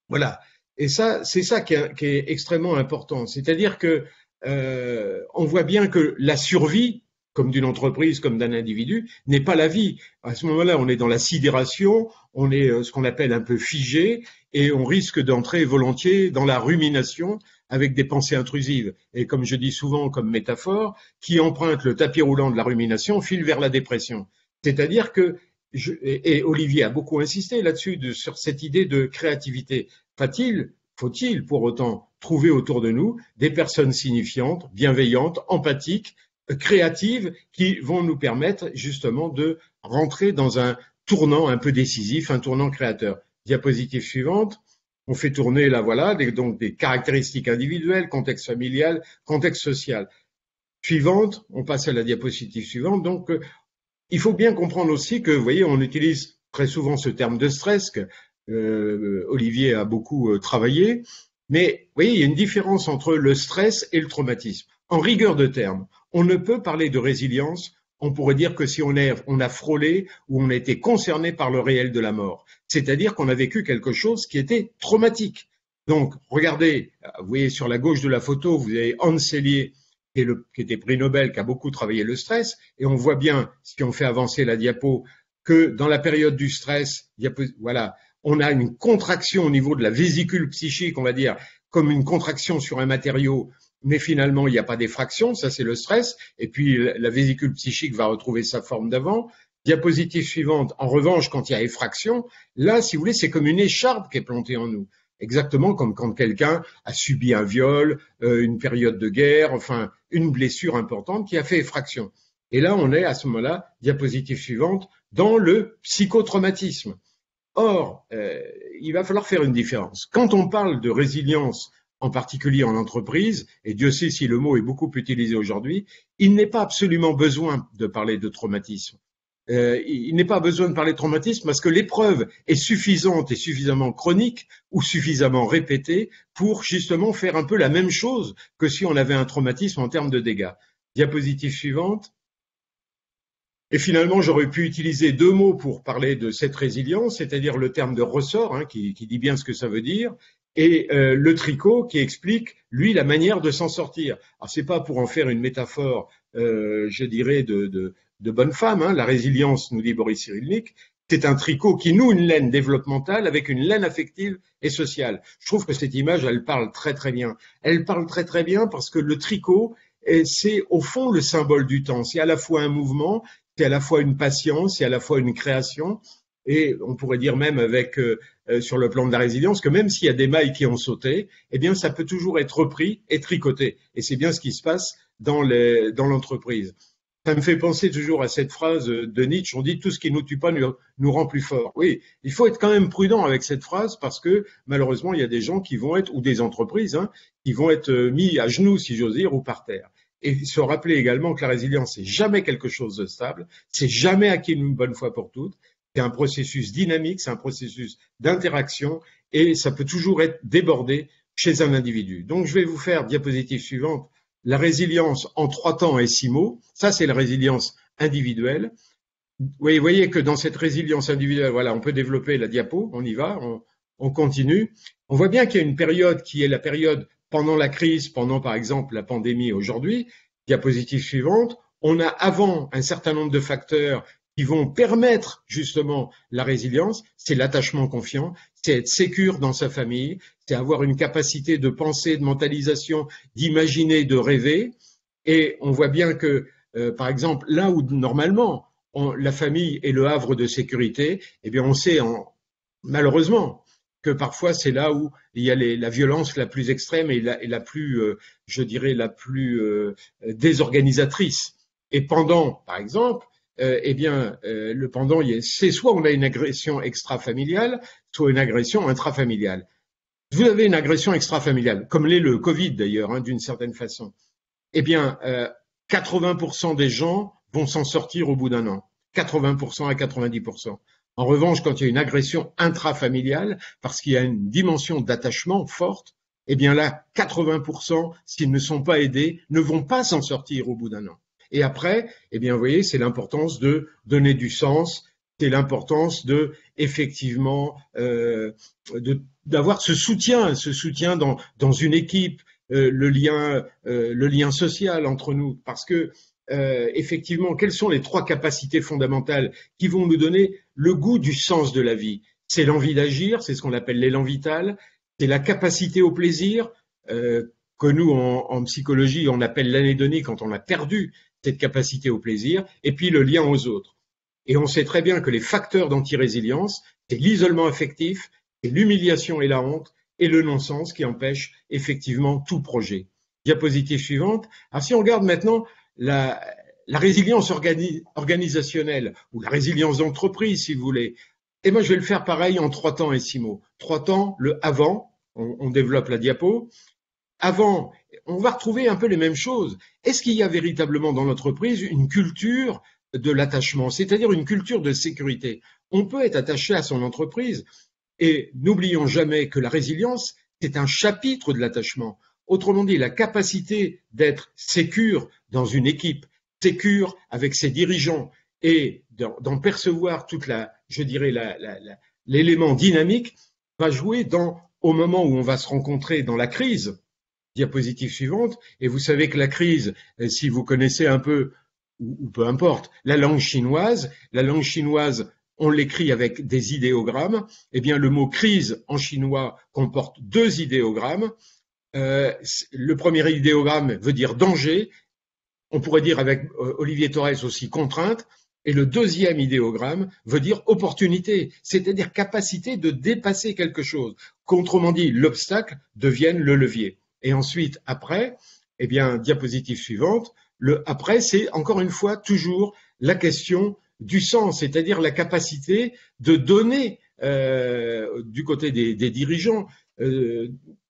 Voilà. Et ça, c'est ça qui est extrêmement important. C'est-à-dire que on voit bien que la survie, comme d'une entreprise, comme d'un individu, n'est pas la vie. À ce moment-là, on est dans la sidération, on est ce qu'on appelle un peu figé, et on risque d'entrer volontiers dans la rumination avec des pensées intrusives. Et comme je dis souvent comme métaphore, qui emprunte le tapis roulant de la rumination file vers la dépression. C'est-à-dire que, et Olivier a beaucoup insisté là-dessus, sur cette idée de créativité. Faut-il pour autant trouver autour de nous des personnes signifiantes, bienveillantes, empathiques, créatives, qui vont nous permettre justement de rentrer dans un tournant un peu décisif, un tournant créateur. Diapositive suivante. On fait tourner là, voilà, donc des caractéristiques individuelles, contexte familial, contexte social. Suivante, on passe à la diapositive suivante. Donc, il faut bien comprendre aussi que, vous voyez, on utilise très souvent ce terme de stress que Olivier a beaucoup travaillé. Mais, vous voyez, il y a une différence entre le stress et le traumatisme. En rigueur de terme, on ne peut parler de résilience. On pourrait dire que si on a frôlé ou on a été concerné par le réel de la mort. C'est-à-dire qu'on a vécu quelque chose qui était traumatique. Donc, regardez, vous voyez sur la gauche de la photo, vous avez Hans Selye, qui était prix Nobel, qui a beaucoup travaillé le stress, et on voit bien, si on fait avancer la diapo, que dans la période du stress, voilà, on a une contraction au niveau de la vésicule psychique, on va dire, comme une contraction sur un matériau, mais finalement, il n'y a pas d'effraction, ça c'est le stress, et puis la vésicule psychique va retrouver sa forme d'avant. Diapositive suivante, en revanche, quand il y a effraction, là, si vous voulez, c'est comme une écharpe qui est plantée en nous. Exactement comme quand quelqu'un a subi un viol, une période de guerre, enfin, une blessure importante qui a fait effraction. Et là, on est à ce moment-là, diapositive suivante, dans le psychotraumatisme. Or, il va falloir faire une différence. Quand on parle de résilience, en particulier en entreprise, et Dieu sait si le mot est beaucoup utilisé aujourd'hui, il n'est pas absolument besoin de parler de traumatisme. Il n'est pas besoin de parler de traumatisme parce que l'épreuve est suffisante et suffisamment chronique ou suffisamment répétée pour justement faire un peu la même chose que si on avait un traumatisme en termes de dégâts. Diapositive suivante. Et finalement, j'aurais pu utiliser deux mots pour parler de cette résilience, c'est-à-dire le terme de ressort, hein, qui dit bien ce que ça veut dire, et le tricot qui explique, lui, la manière de s'en sortir. Alors, c'est pas pour en faire une métaphore, je dirais, de bonne femme, hein. La résilience, nous dit Boris Cyrulnik, c'est un tricot qui noue une laine développementale avec une laine affective et sociale. Je trouve que cette image, elle parle très très bien. Elle parle très très bien parce que le tricot, c'est au fond le symbole du temps. C'est à la fois un mouvement, c'est à la fois une patience, c'est à la fois une création. Et on pourrait dire même avec sur le plan de la résilience que même s'il y a des mailles qui ont sauté, eh bien ça peut toujours être repris et tricoté. Et c'est bien ce qui se passe dans l'entreprise. Ça me fait penser toujours à cette phrase de Nietzsche, on dit tout ce qui nous tue pas nous rend plus forts. Oui, il faut être quand même prudent avec cette phrase parce que malheureusement il y a des gens qui vont être, ou des entreprises, hein, qui vont être mis à genoux si j'ose dire ou par terre. Et se rappeler également que la résilience c'est jamais quelque chose de stable, c'est jamais acquis une bonne fois pour toutes. C'est un processus dynamique, c'est un processus d'interaction et ça peut toujours être débordé chez un individu. Donc je vais vous faire diapositive suivante. La résilience en 3 temps et 6 mots, ça c'est la résilience individuelle. Vous voyez que dans cette résilience individuelle, voilà, on peut développer la diapo, on y va, on continue. On voit bien qu'il y a une période qui est la période pendant la crise, pendant par exemple la pandémie aujourd'hui. Diapositive suivante, on a avant un certain nombre de facteurs qui vont permettre justement la résilience, c'est l'attachement confiant, c'est être sécure dans sa famille, c'est avoir une capacité de pensée, de mentalisation, d'imaginer, de rêver. Et on voit bien que, par exemple, là où normalement la famille est le havre de sécurité, eh bien on sait malheureusement que parfois c'est là où il y a la violence la plus extrême et la plus, je dirais, la plus désorganisatrice. Et pendant, par exemple, eh bien, le pendant, c'est soit on a une agression extrafamiliale, soit une agression intrafamiliale. Vous avez une agression extrafamiliale, comme l'est le Covid d'ailleurs, hein, d'une certaine façon. Eh bien, 80% des gens vont s'en sortir au bout d'un an. 80% à 90%. En revanche, quand il y a une agression intrafamiliale, parce qu'il y a une dimension d'attachement forte, eh bien là, 80%, s'ils ne sont pas aidés, ne vont pas s'en sortir au bout d'un an. Et après, eh bien, vous voyez, c'est l'importance de donner du sens, c'est l'importance de, effectivement, d'avoir ce soutien dans une équipe, le lien social entre nous, parce que effectivement, quelles sont les 3 capacités fondamentales qui vont nous donner le goût du sens de la vie? C'est l'envie d'agir, c'est ce qu'on appelle l'élan vital, c'est la capacité au plaisir, que nous, en psychologie, on appelle l'anédonie quand on a perdu cette capacité au plaisir, et puis le lien aux autres. Et on sait très bien que les facteurs d'anti-résilience, c'est l'isolement affectif, c'est l'humiliation et la honte, et le non-sens qui empêche effectivement tout projet. Diapositive suivante. Alors si on regarde maintenant la résilience organisationnelle, ou la résilience d'entreprise, si vous voulez, et moi je vais le faire pareil en 3 temps et 6 mots. 3 temps, le avant, on développe la diapo. Avant, on va retrouver un peu les mêmes choses. Est-ce qu'il y a véritablement dans l'entreprise une culture de l'attachement, c'est-à-dire une culture de sécurité? On peut être attaché à son entreprise et n'oublions jamais que la résilience, c'est un chapitre de l'attachement. Autrement dit, la capacité d'être sécure dans une équipe, sécure avec ses dirigeants et d'en percevoir toute je dirais, l'élément dynamique va jouer au moment où on va se rencontrer dans la crise. Diapositive suivante. Et vous savez que la crise, si vous connaissez un peu, ou peu importe, la langue chinoise, on l'écrit avec des idéogrammes. Eh bien, le mot crise en chinois comporte 2 idéogrammes. Le premier idéogramme veut dire danger. On pourrait dire avec Olivier Torres aussi contrainte. Et le deuxième idéogramme veut dire opportunité, c'est-à-dire capacité de dépasser quelque chose. Qu'autrement dit, l'obstacle devienne le levier. Et ensuite, après, eh bien, diapositive suivante, après, c'est encore une fois toujours la question du sens, c'est-à-dire la capacité de donner du côté des dirigeants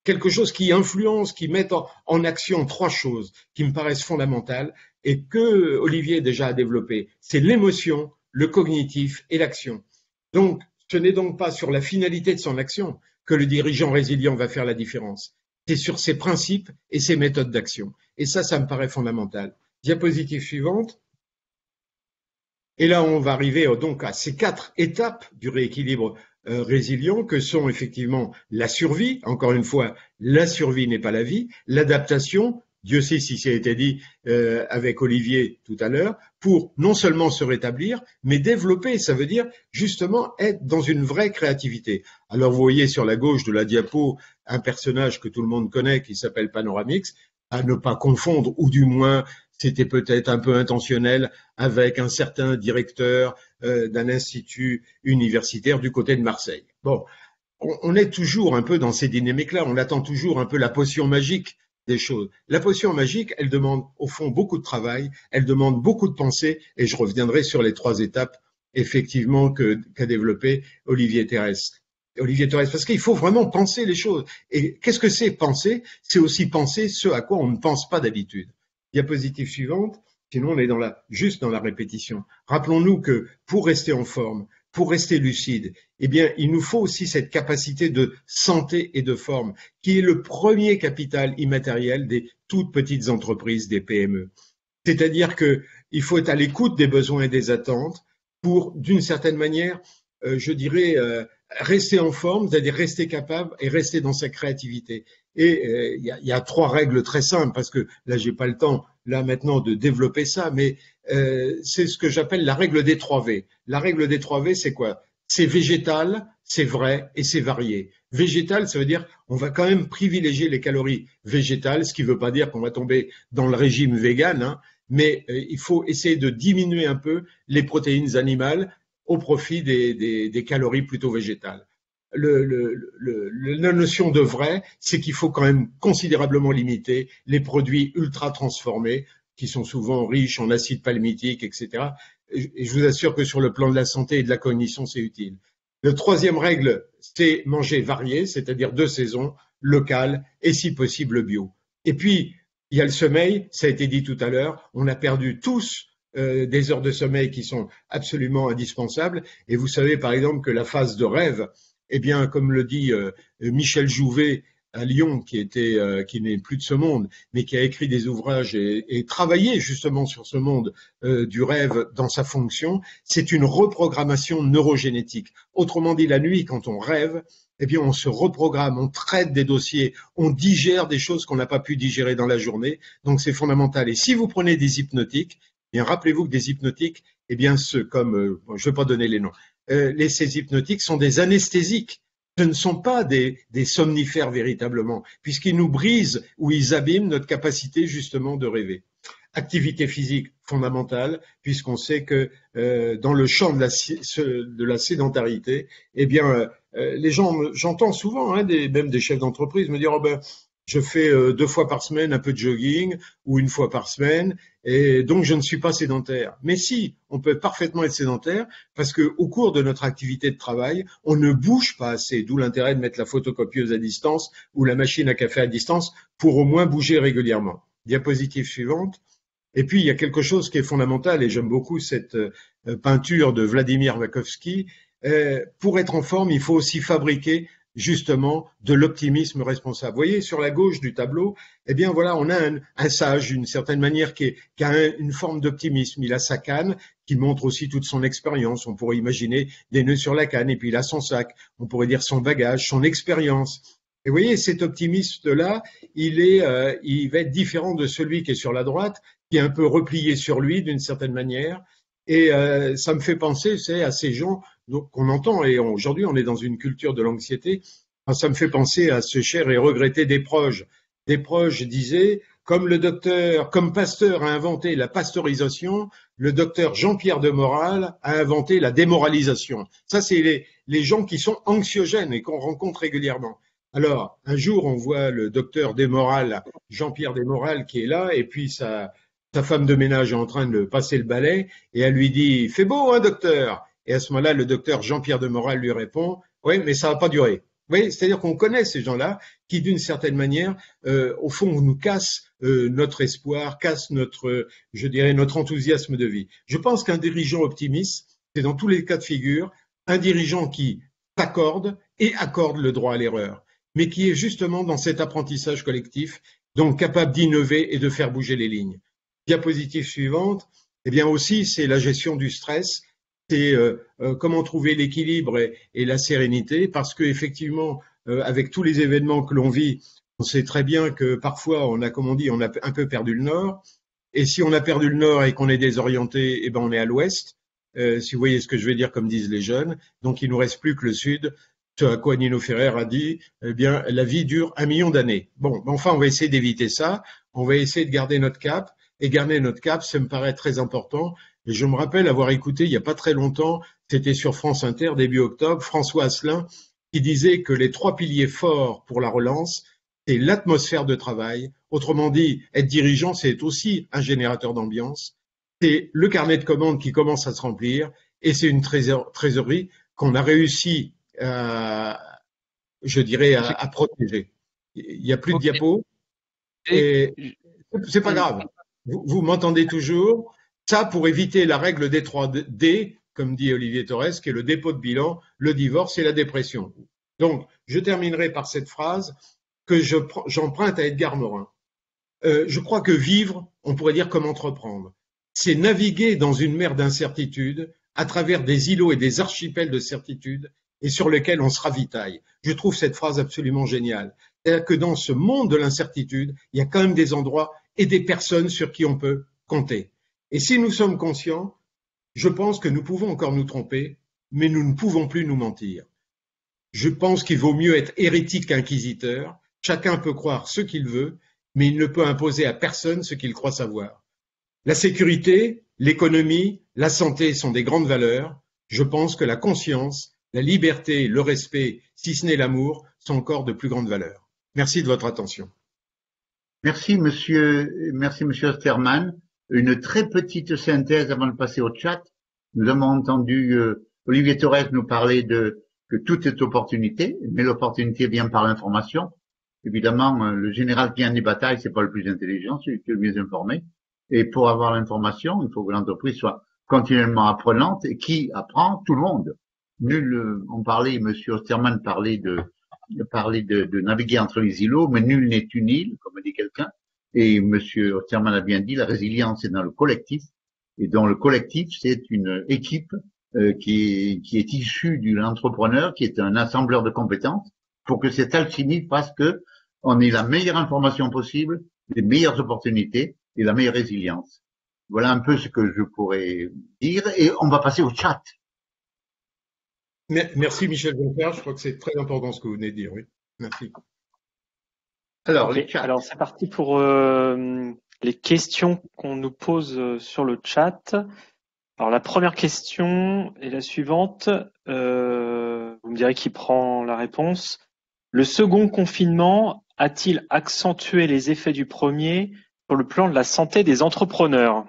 quelque chose qui influence, qui met en action 3 choses qui me paraissent fondamentales et que Olivier déjà a développé. C'est l'émotion, le cognitif et l'action. Donc, ce n'est donc pas sur la finalité de son action que le dirigeant résilient va faire la différence. C'est sur ses principes et ses méthodes d'action. Et ça me paraît fondamental. Diapositive suivante. Et là, on va arriver donc à ces 4 étapes du rééquilibre résilient que sont effectivement la survie. Encore une fois, la survie n'est pas la vie. L'adaptation, Dieu sait si ça a été dit avec Olivier tout à l'heure, pour non seulement se rétablir, mais développer. Ça veut dire justement être dans une vraie créativité. Alors vous voyez sur la gauche de la diapo un personnage que tout le monde connaît qui s'appelle Panoramix, à ne pas confondre, ou du moins c'était peut-être un peu intentionnel, avec un certain directeur d'un institut universitaire du côté de Marseille. Bon, on est toujours un peu dans ces dynamiques-là, on attend toujours un peu la potion magique des choses. La potion magique, elle demande au fond beaucoup de travail, elle demande beaucoup de pensée, et je reviendrai sur les 3 étapes effectivement qu'a développé Olivier Torres, parce qu'il faut vraiment penser les choses. Et qu'est-ce que c'est penser? C'est aussi penser ce à quoi on ne pense pas d'habitude. Diapositive suivante, sinon on est juste dans la répétition. Rappelons-nous que pour rester en forme, pour rester lucide, eh bien, il nous faut aussi cette capacité de santé et de forme, qui est le premier capital immatériel des toutes petites entreprises, des PME. C'est-à-dire qu'il faut être à l'écoute des besoins et des attentes pour, d'une certaine manière, je dirais, rester en forme, c'est-à-dire rester capable et rester dans sa créativité. Et il y a 3 règles très simples, parce que là, j'ai pas le temps, là, maintenant, de développer ça, mais c'est ce que j'appelle la règle des 3 V. La règle des 3 V, c'est quoi? C'est végétal, c'est vrai et c'est varié. Végétal, ça veut dire on va quand même privilégier les calories végétales, ce qui ne veut pas dire qu'on va tomber dans le régime vegan, hein, mais il faut essayer de diminuer un peu les protéines animales au profit des calories plutôt végétales. La notion de vrai, c'est qu'il faut quand même considérablement limiter les produits ultra transformés qui sont souvent riches en acides palmitiques, etc. Et je vous assure que sur le plan de la santé et de la cognition, c'est utile. La 3e règle, c'est manger varié, c'est-à-dire de saison, local et si possible bio. Et puis, il y a le sommeil, ça a été dit tout à l'heure, on a perdu tous des heures de sommeil qui sont absolument indispensables. Et vous savez par exemple que la phase de rêve, eh bien, comme le dit Michel Jouvet à Lyon, qui n'est plus de ce monde, mais qui a écrit des ouvrages et travaillé justement sur ce monde du rêve dans sa fonction, c'est une reprogrammation neurogénétique. Autrement dit, la nuit, quand on rêve, eh bien, on se reprogramme, on traite des dossiers, on digère des choses qu'on n'a pas pu digérer dans la journée. Donc, c'est fondamental. Et si vous prenez des hypnotiques, eh bien, rappelez-vous que des hypnotiques, eh bien, je ne vais pas donner les noms, ces hypnotiques sont des anesthésiques. Ce ne sont pas des somnifères véritablement, puisqu'ils nous brisent ou ils abîment notre capacité justement de rêver. Activité physique fondamentale, puisqu'on sait que dans le champ de la sédentarité, eh bien, les gens, j'entends souvent, hein, même des chefs d'entreprise me dire, oh ben, je fais 2 fois par semaine un peu de jogging ou 1 fois par semaine, et donc je ne suis pas sédentaire. Mais si, on peut parfaitement être sédentaire parce que au cours de notre activité de travail, on ne bouge pas assez, d'où l'intérêt de mettre la photocopieuse à distance ou la machine à café à distance pour au moins bouger régulièrement. Diapositive suivante. Et puis, il y a quelque chose qui est fondamental, et j'aime beaucoup cette peinture de Vladimir Vakovski. Pour être en forme, il faut aussi fabriquer justement de l'optimisme responsable. Vous voyez, sur la gauche du tableau, eh bien voilà, on a un sage, d'une certaine manière, qui a une forme d'optimisme. Il a sa canne, qui montre aussi toute son expérience. On pourrait imaginer des nœuds sur la canne, et puis il a son sac. On pourrait dire son bagage, son expérience. Et vous voyez, cet optimiste-là, il va être différent de celui qui est sur la droite, qui est un peu replié sur lui d'une certaine manière. Et ça me fait penser, c'est à ces gens qu'on entend, et aujourd'hui on est dans une culture de l'anxiété, ça me fait penser à ce cher et regretté Desproges. Desproges disait, comme Pasteur a inventé la pasteurisation, le docteur Jean-Pierre de Moral a inventé la démoralisation. Ça, c'est les gens qui sont anxiogènes et qu'on rencontre régulièrement. Alors, un jour, on voit le docteur Desmoral, Jean-Pierre Desmoral, qui est là, et puis sa femme de ménage est en train de passer le balai, et elle lui dit « Fait beau, hein, docteur ?» Et à ce moment-là, le docteur Jean-Pierre Desmoral lui répond « Oui, mais ça va pas durer. » Vous voyez, c'est-à-dire qu'on connaît ces gens-là qui, d'une certaine manière, au fond, nous cassent notre espoir, cassent je dirais, notre enthousiasme de vie. Je pense qu'un dirigeant optimiste, c'est dans tous les cas de figure, un dirigeant qui s'accorde et accorde le droit à l'erreur, mais qui est justement dans cet apprentissage collectif, donc capable d'innover et de faire bouger les lignes. Diapositive suivante, eh bien aussi, c'est la gestion du stress, c'est comment trouver l'équilibre et la sérénité, parce que effectivement, avec tous les événements que l'on vit, on sait très bien que parfois, on a, comme on dit, on a un peu perdu le nord, et si on a perdu le nord et qu'on est désorienté, eh ben on est à l'ouest, si vous voyez ce que je veux dire, comme disent les jeunes, donc il nous reste plus que le sud. Ce à quoi Nino Ferrer a dit, eh bien, la vie dure 1 million d'années. Bon, enfin, on va essayer d'éviter ça. On va essayer de garder notre cap. Et garder notre cap, ça me paraît très important. Et je me rappelle avoir écouté, il n'y a pas très longtemps, c'était sur France Inter, début octobre, François Asselin, qui disait que les 3 piliers forts pour la relance, c'est l'atmosphère de travail. Autrement dit, être dirigeant, c'est aussi un générateur d'ambiance. C'est le carnet de commandes qui commence à se remplir. Et c'est une trésorerie qu'on a réussi je dirais, à protéger. Il n'y a plus de diapos. Et c'est pas grave. Vous m'entendez toujours. Ça, pour éviter la règle des 3 D, comme dit Olivier Torres, qui est le dépôt de bilan, le divorce et la dépression. Donc, je terminerai par cette phrase que j'emprunte à Edgar Morin. Je crois que vivre, on pourrait dire comme entreprendre, c'est naviguer dans une mer d'incertitude à travers des îlots et des archipels de certitude et sur lesquels on se ravitaille. Je trouve cette phrase absolument géniale. C'est-à-dire que dans ce monde de l'incertitude, il y a quand même des endroits et des personnes sur qui on peut compter. Et si nous sommes conscients, je pense que nous pouvons encore nous tromper, mais nous ne pouvons plus nous mentir. Je pense qu'il vaut mieux être hérétique qu'inquisiteur. Chacun peut croire ce qu'il veut, mais il ne peut imposer à personne ce qu'il croit savoir. La sécurité, l'économie, la santé sont des grandes valeurs. Je pense que la conscience, la liberté, le respect, si ce n'est l'amour, sont encore de plus grandes valeurs. Merci de votre attention. Merci, monsieur Osterman. Une très petite synthèse avant de passer au chat. Nous avons entendu Olivier Torres nous parler que tout est opportunité, mais l'opportunité vient par l'information. Évidemment, le général qui gagne des batailles, c'est pas le plus intelligent, c'est le mieux informé. Et pour avoir l'information, il faut que l'entreprise soit continuellement apprenante. Et qui apprend? Tout le monde. Monsieur Osterman parlait de naviguer entre les îlots, mais nul n'est une île, comme dit quelqu'un. Et monsieur Osterman a bien dit, la résilience est dans le collectif. Et dans le collectif, c'est une équipe qui est issue de l'entrepreneur, qui est un assembleur de compétences, pour que cette alchimie fasse que on ait la meilleure information possible, les meilleures opportunités et la meilleure résilience. Voilà un peu ce que je pourrais dire. Et on va passer au chat. Merci Michel Jonker, je crois que c'est très important ce que vous venez de dire, oui. Merci. Alors, alors c'est parti pour les questions qu'on nous pose sur le chat. Alors la première question est la suivante. Vous me direz qui prend la réponse. Le second confinement a-t-il accentué les effets du premier sur le plan de la santé des entrepreneurs?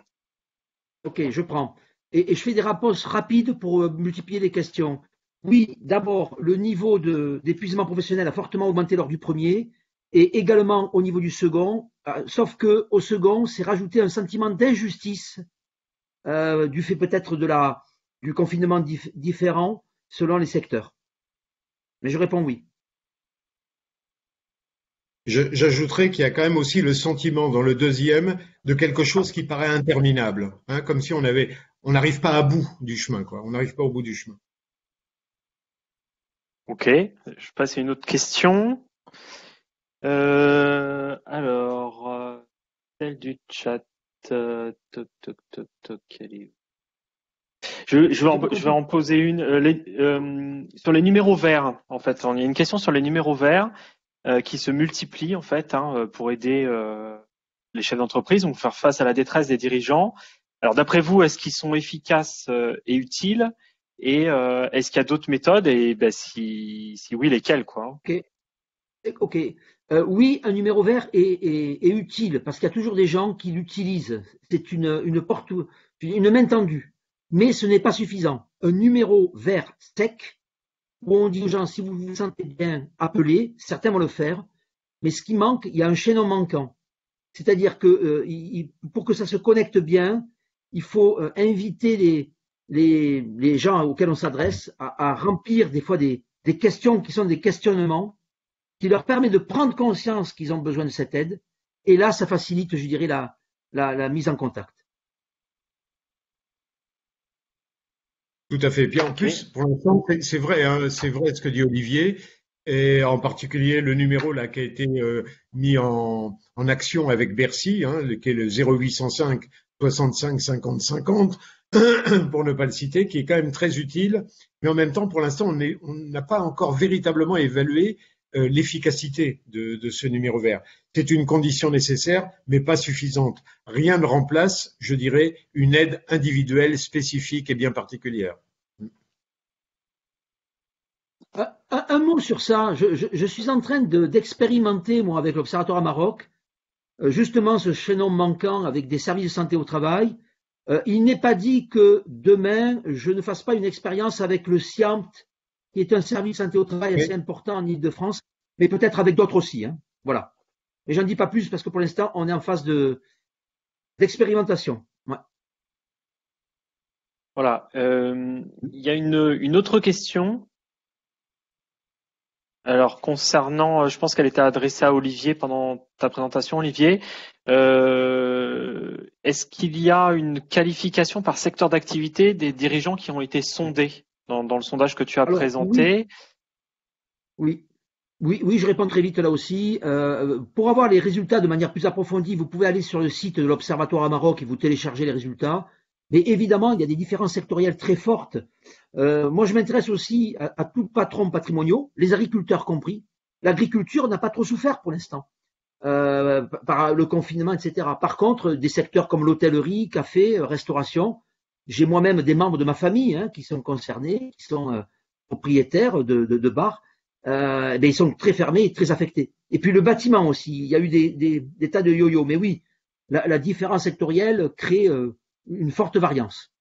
Ok, je prends. Et je fais des réponses rapides pour multiplier les questions. Oui, d'abord, le niveau d'épuisement professionnel a fortement augmenté lors du premier et également au niveau du second, sauf que au second, c'est rajouté un sentiment d'injustice du fait peut-être du confinement différent selon les secteurs. Mais je réponds oui. J'ajouterais qu'il y a quand même aussi le sentiment dans le deuxième de quelque chose qui paraît interminable, hein, comme si on n'arrive pas à bout du chemin, quoi. On n'arrive pas au bout du chemin. Ok, je passe à une autre question. Celle du chat. Toc, toc, toc, toc, elle est où? Je vais en poser une. Sur les numéros verts, en fait. Il y a une question sur les numéros verts qui se multiplient, en fait, pour aider les chefs d'entreprise, donc faire face à la détresse des dirigeants. Alors, d'après vous, est-ce qu'ils sont efficaces et utiles? Et est-ce qu'il y a d'autres méthodes? Et ben, si oui, lesquelles, quoi? Ok. Oui, un numéro vert est utile parce qu'il y a toujours des gens qui l'utilisent. C'est une main tendue. Mais ce n'est pas suffisant. Un numéro vert sec, où on dit aux gens, si vous vous sentez bien, appelez, certains vont le faire. Mais ce qui manque, il y a un chaînon manquant. C'est-à-dire que pour que ça se connecte bien, il faut inviter les gens auxquels on s'adresse à remplir des fois des questions qui sont des questionnements qui leur permet de prendre conscience qu'ils ont besoin de cette aide. Et là, ça facilite, je dirais, la mise en contact. Tout à fait. Puis en plus, pour l'instant, c'est vrai, hein, c'est vrai ce que dit Olivier, et en particulier le numéro là qui a été mis en action avec Bercy, hein, qui est le 0805 65 50 50, pour ne pas le citer, qui est quand même très utile. Mais en même temps, pour l'instant, on n'a pas encore véritablement évalué l'efficacité de ce numéro vert. C'est une condition nécessaire, mais pas suffisante. Rien ne remplace, je dirais, une aide individuelle, spécifique et bien particulière. Un mot sur ça. Je suis en train d'expérimenter, moi, avec l'Observatoire à Maroc, justement ce chaînon manquant avec des services de santé au travail. Il n'est pas dit que demain, je ne fasse pas une expérience avec le SIAMT, qui est un service de santé au travail assez important en Ile-de-France, mais peut-être avec d'autres aussi. Hein. Voilà. Mais j'en dis pas plus parce que pour l'instant, on est en phase d'expérimentation. Ouais. Voilà. Il y a une autre question. Alors concernant, je pense qu'elle était adressée à Olivier pendant ta présentation, Olivier. Est-ce qu'il y a une qualification par secteur d'activité des dirigeants qui ont été sondés dans le sondage que tu as présenté? Oui, je réponds très vite là aussi. Pour avoir les résultats de manière plus approfondie, vous pouvez aller sur le site de l'Observatoire à Maroc et vous télécharger les résultats. Mais évidemment, il y a des différences sectorielles très fortes. Moi, je m'intéresse aussi à tous patrons patrimoniaux, les agriculteurs compris. L'agriculture n'a pas trop souffert pour l'instant par le confinement, etc. Par contre, des secteurs comme l'hôtellerie, café, restauration, j'ai moi-même des membres de ma famille qui sont concernés, qui sont propriétaires de bars. Ils sont très fermés et très affectés. Et puis le bâtiment aussi, il y a eu des tas de yo-yo. Mais oui, la différence sectorielle crée une forte variance.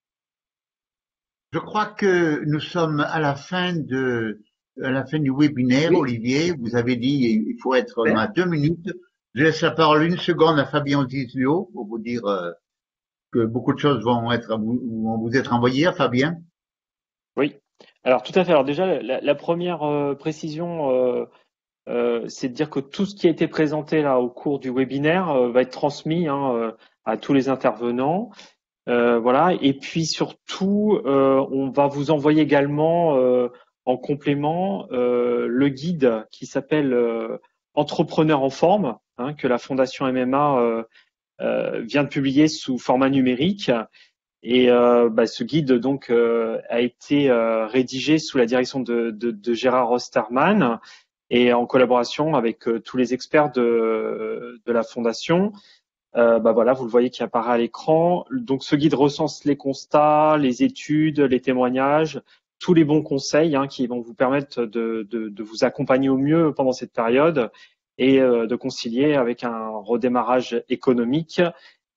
Je crois que nous sommes à la fin du webinaire, Oui. Olivier. Vous avez dit il faut être à 2 minutes. Je laisse la parole une seconde à Fabien Otisio pour vous dire que beaucoup de choses vont vous être envoyées à Fabien. Oui. Alors tout à fait. Alors déjà, la première précision, c'est de dire que tout ce qui a été présenté là au cours du webinaire va être transmis à tous les intervenants. Voilà. Et puis surtout, on va vous envoyer également en complément le guide qui s'appelle Entrepreneur en forme, que la Fondation MMA vient de publier sous format numérique. Et ce guide donc a été rédigé sous la direction de Gérard Osterman et en collaboration avec tous les experts de la Fondation. Voilà, vous le voyez qui apparaît à l'écran. Donc ce guide recense les constats, les études, les témoignages, tous les bons conseils qui vont vous permettre de vous accompagner au mieux pendant cette période et de concilier avec un redémarrage économique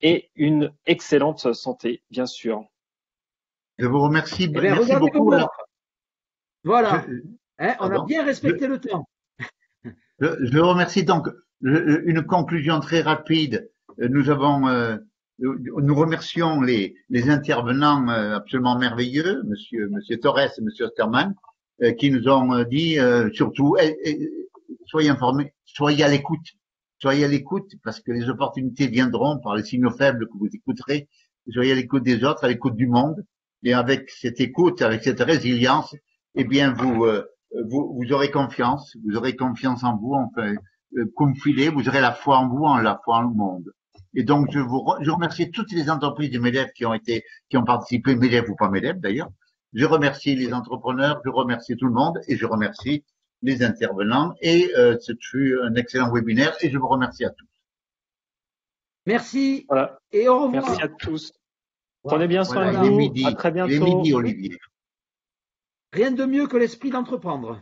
et une excellente santé, bien sûr. Je vous remercie. Eh bien, Merci regardez beaucoup. vos Alors, montres. Voilà. je, Hein, on a pardon. bien respecté le temps. Je remercie donc. Une conclusion très rapide. Nous remercions les intervenants absolument merveilleux, Monsieur Torres et Monsieur Osterman, qui nous ont dit surtout soyez informés, soyez à l'écoute, parce que les opportunités viendront par les signaux faibles que vous écouterez. Soyez à l'écoute des autres, à l'écoute du monde, et avec cette écoute, avec cette résilience, eh bien vous aurez confiance en vous, enfin, confidez, vous aurez la foi en vous, la foi en le monde. Et donc je remercie toutes les entreprises de MEDEF qui ont participé, MEDEF ou pas MEDEF d'ailleurs. Je remercie les entrepreneurs, je remercie tout le monde et je remercie les intervenants. Et ce fut un excellent webinaire et je vous remercie à tous. Merci Voilà. et au revoir. Merci à tous. Prenez bien soin Voilà, de il est vous. midi, À très bientôt. il est midi, Olivier. Rien de mieux que l'esprit d'entreprendre.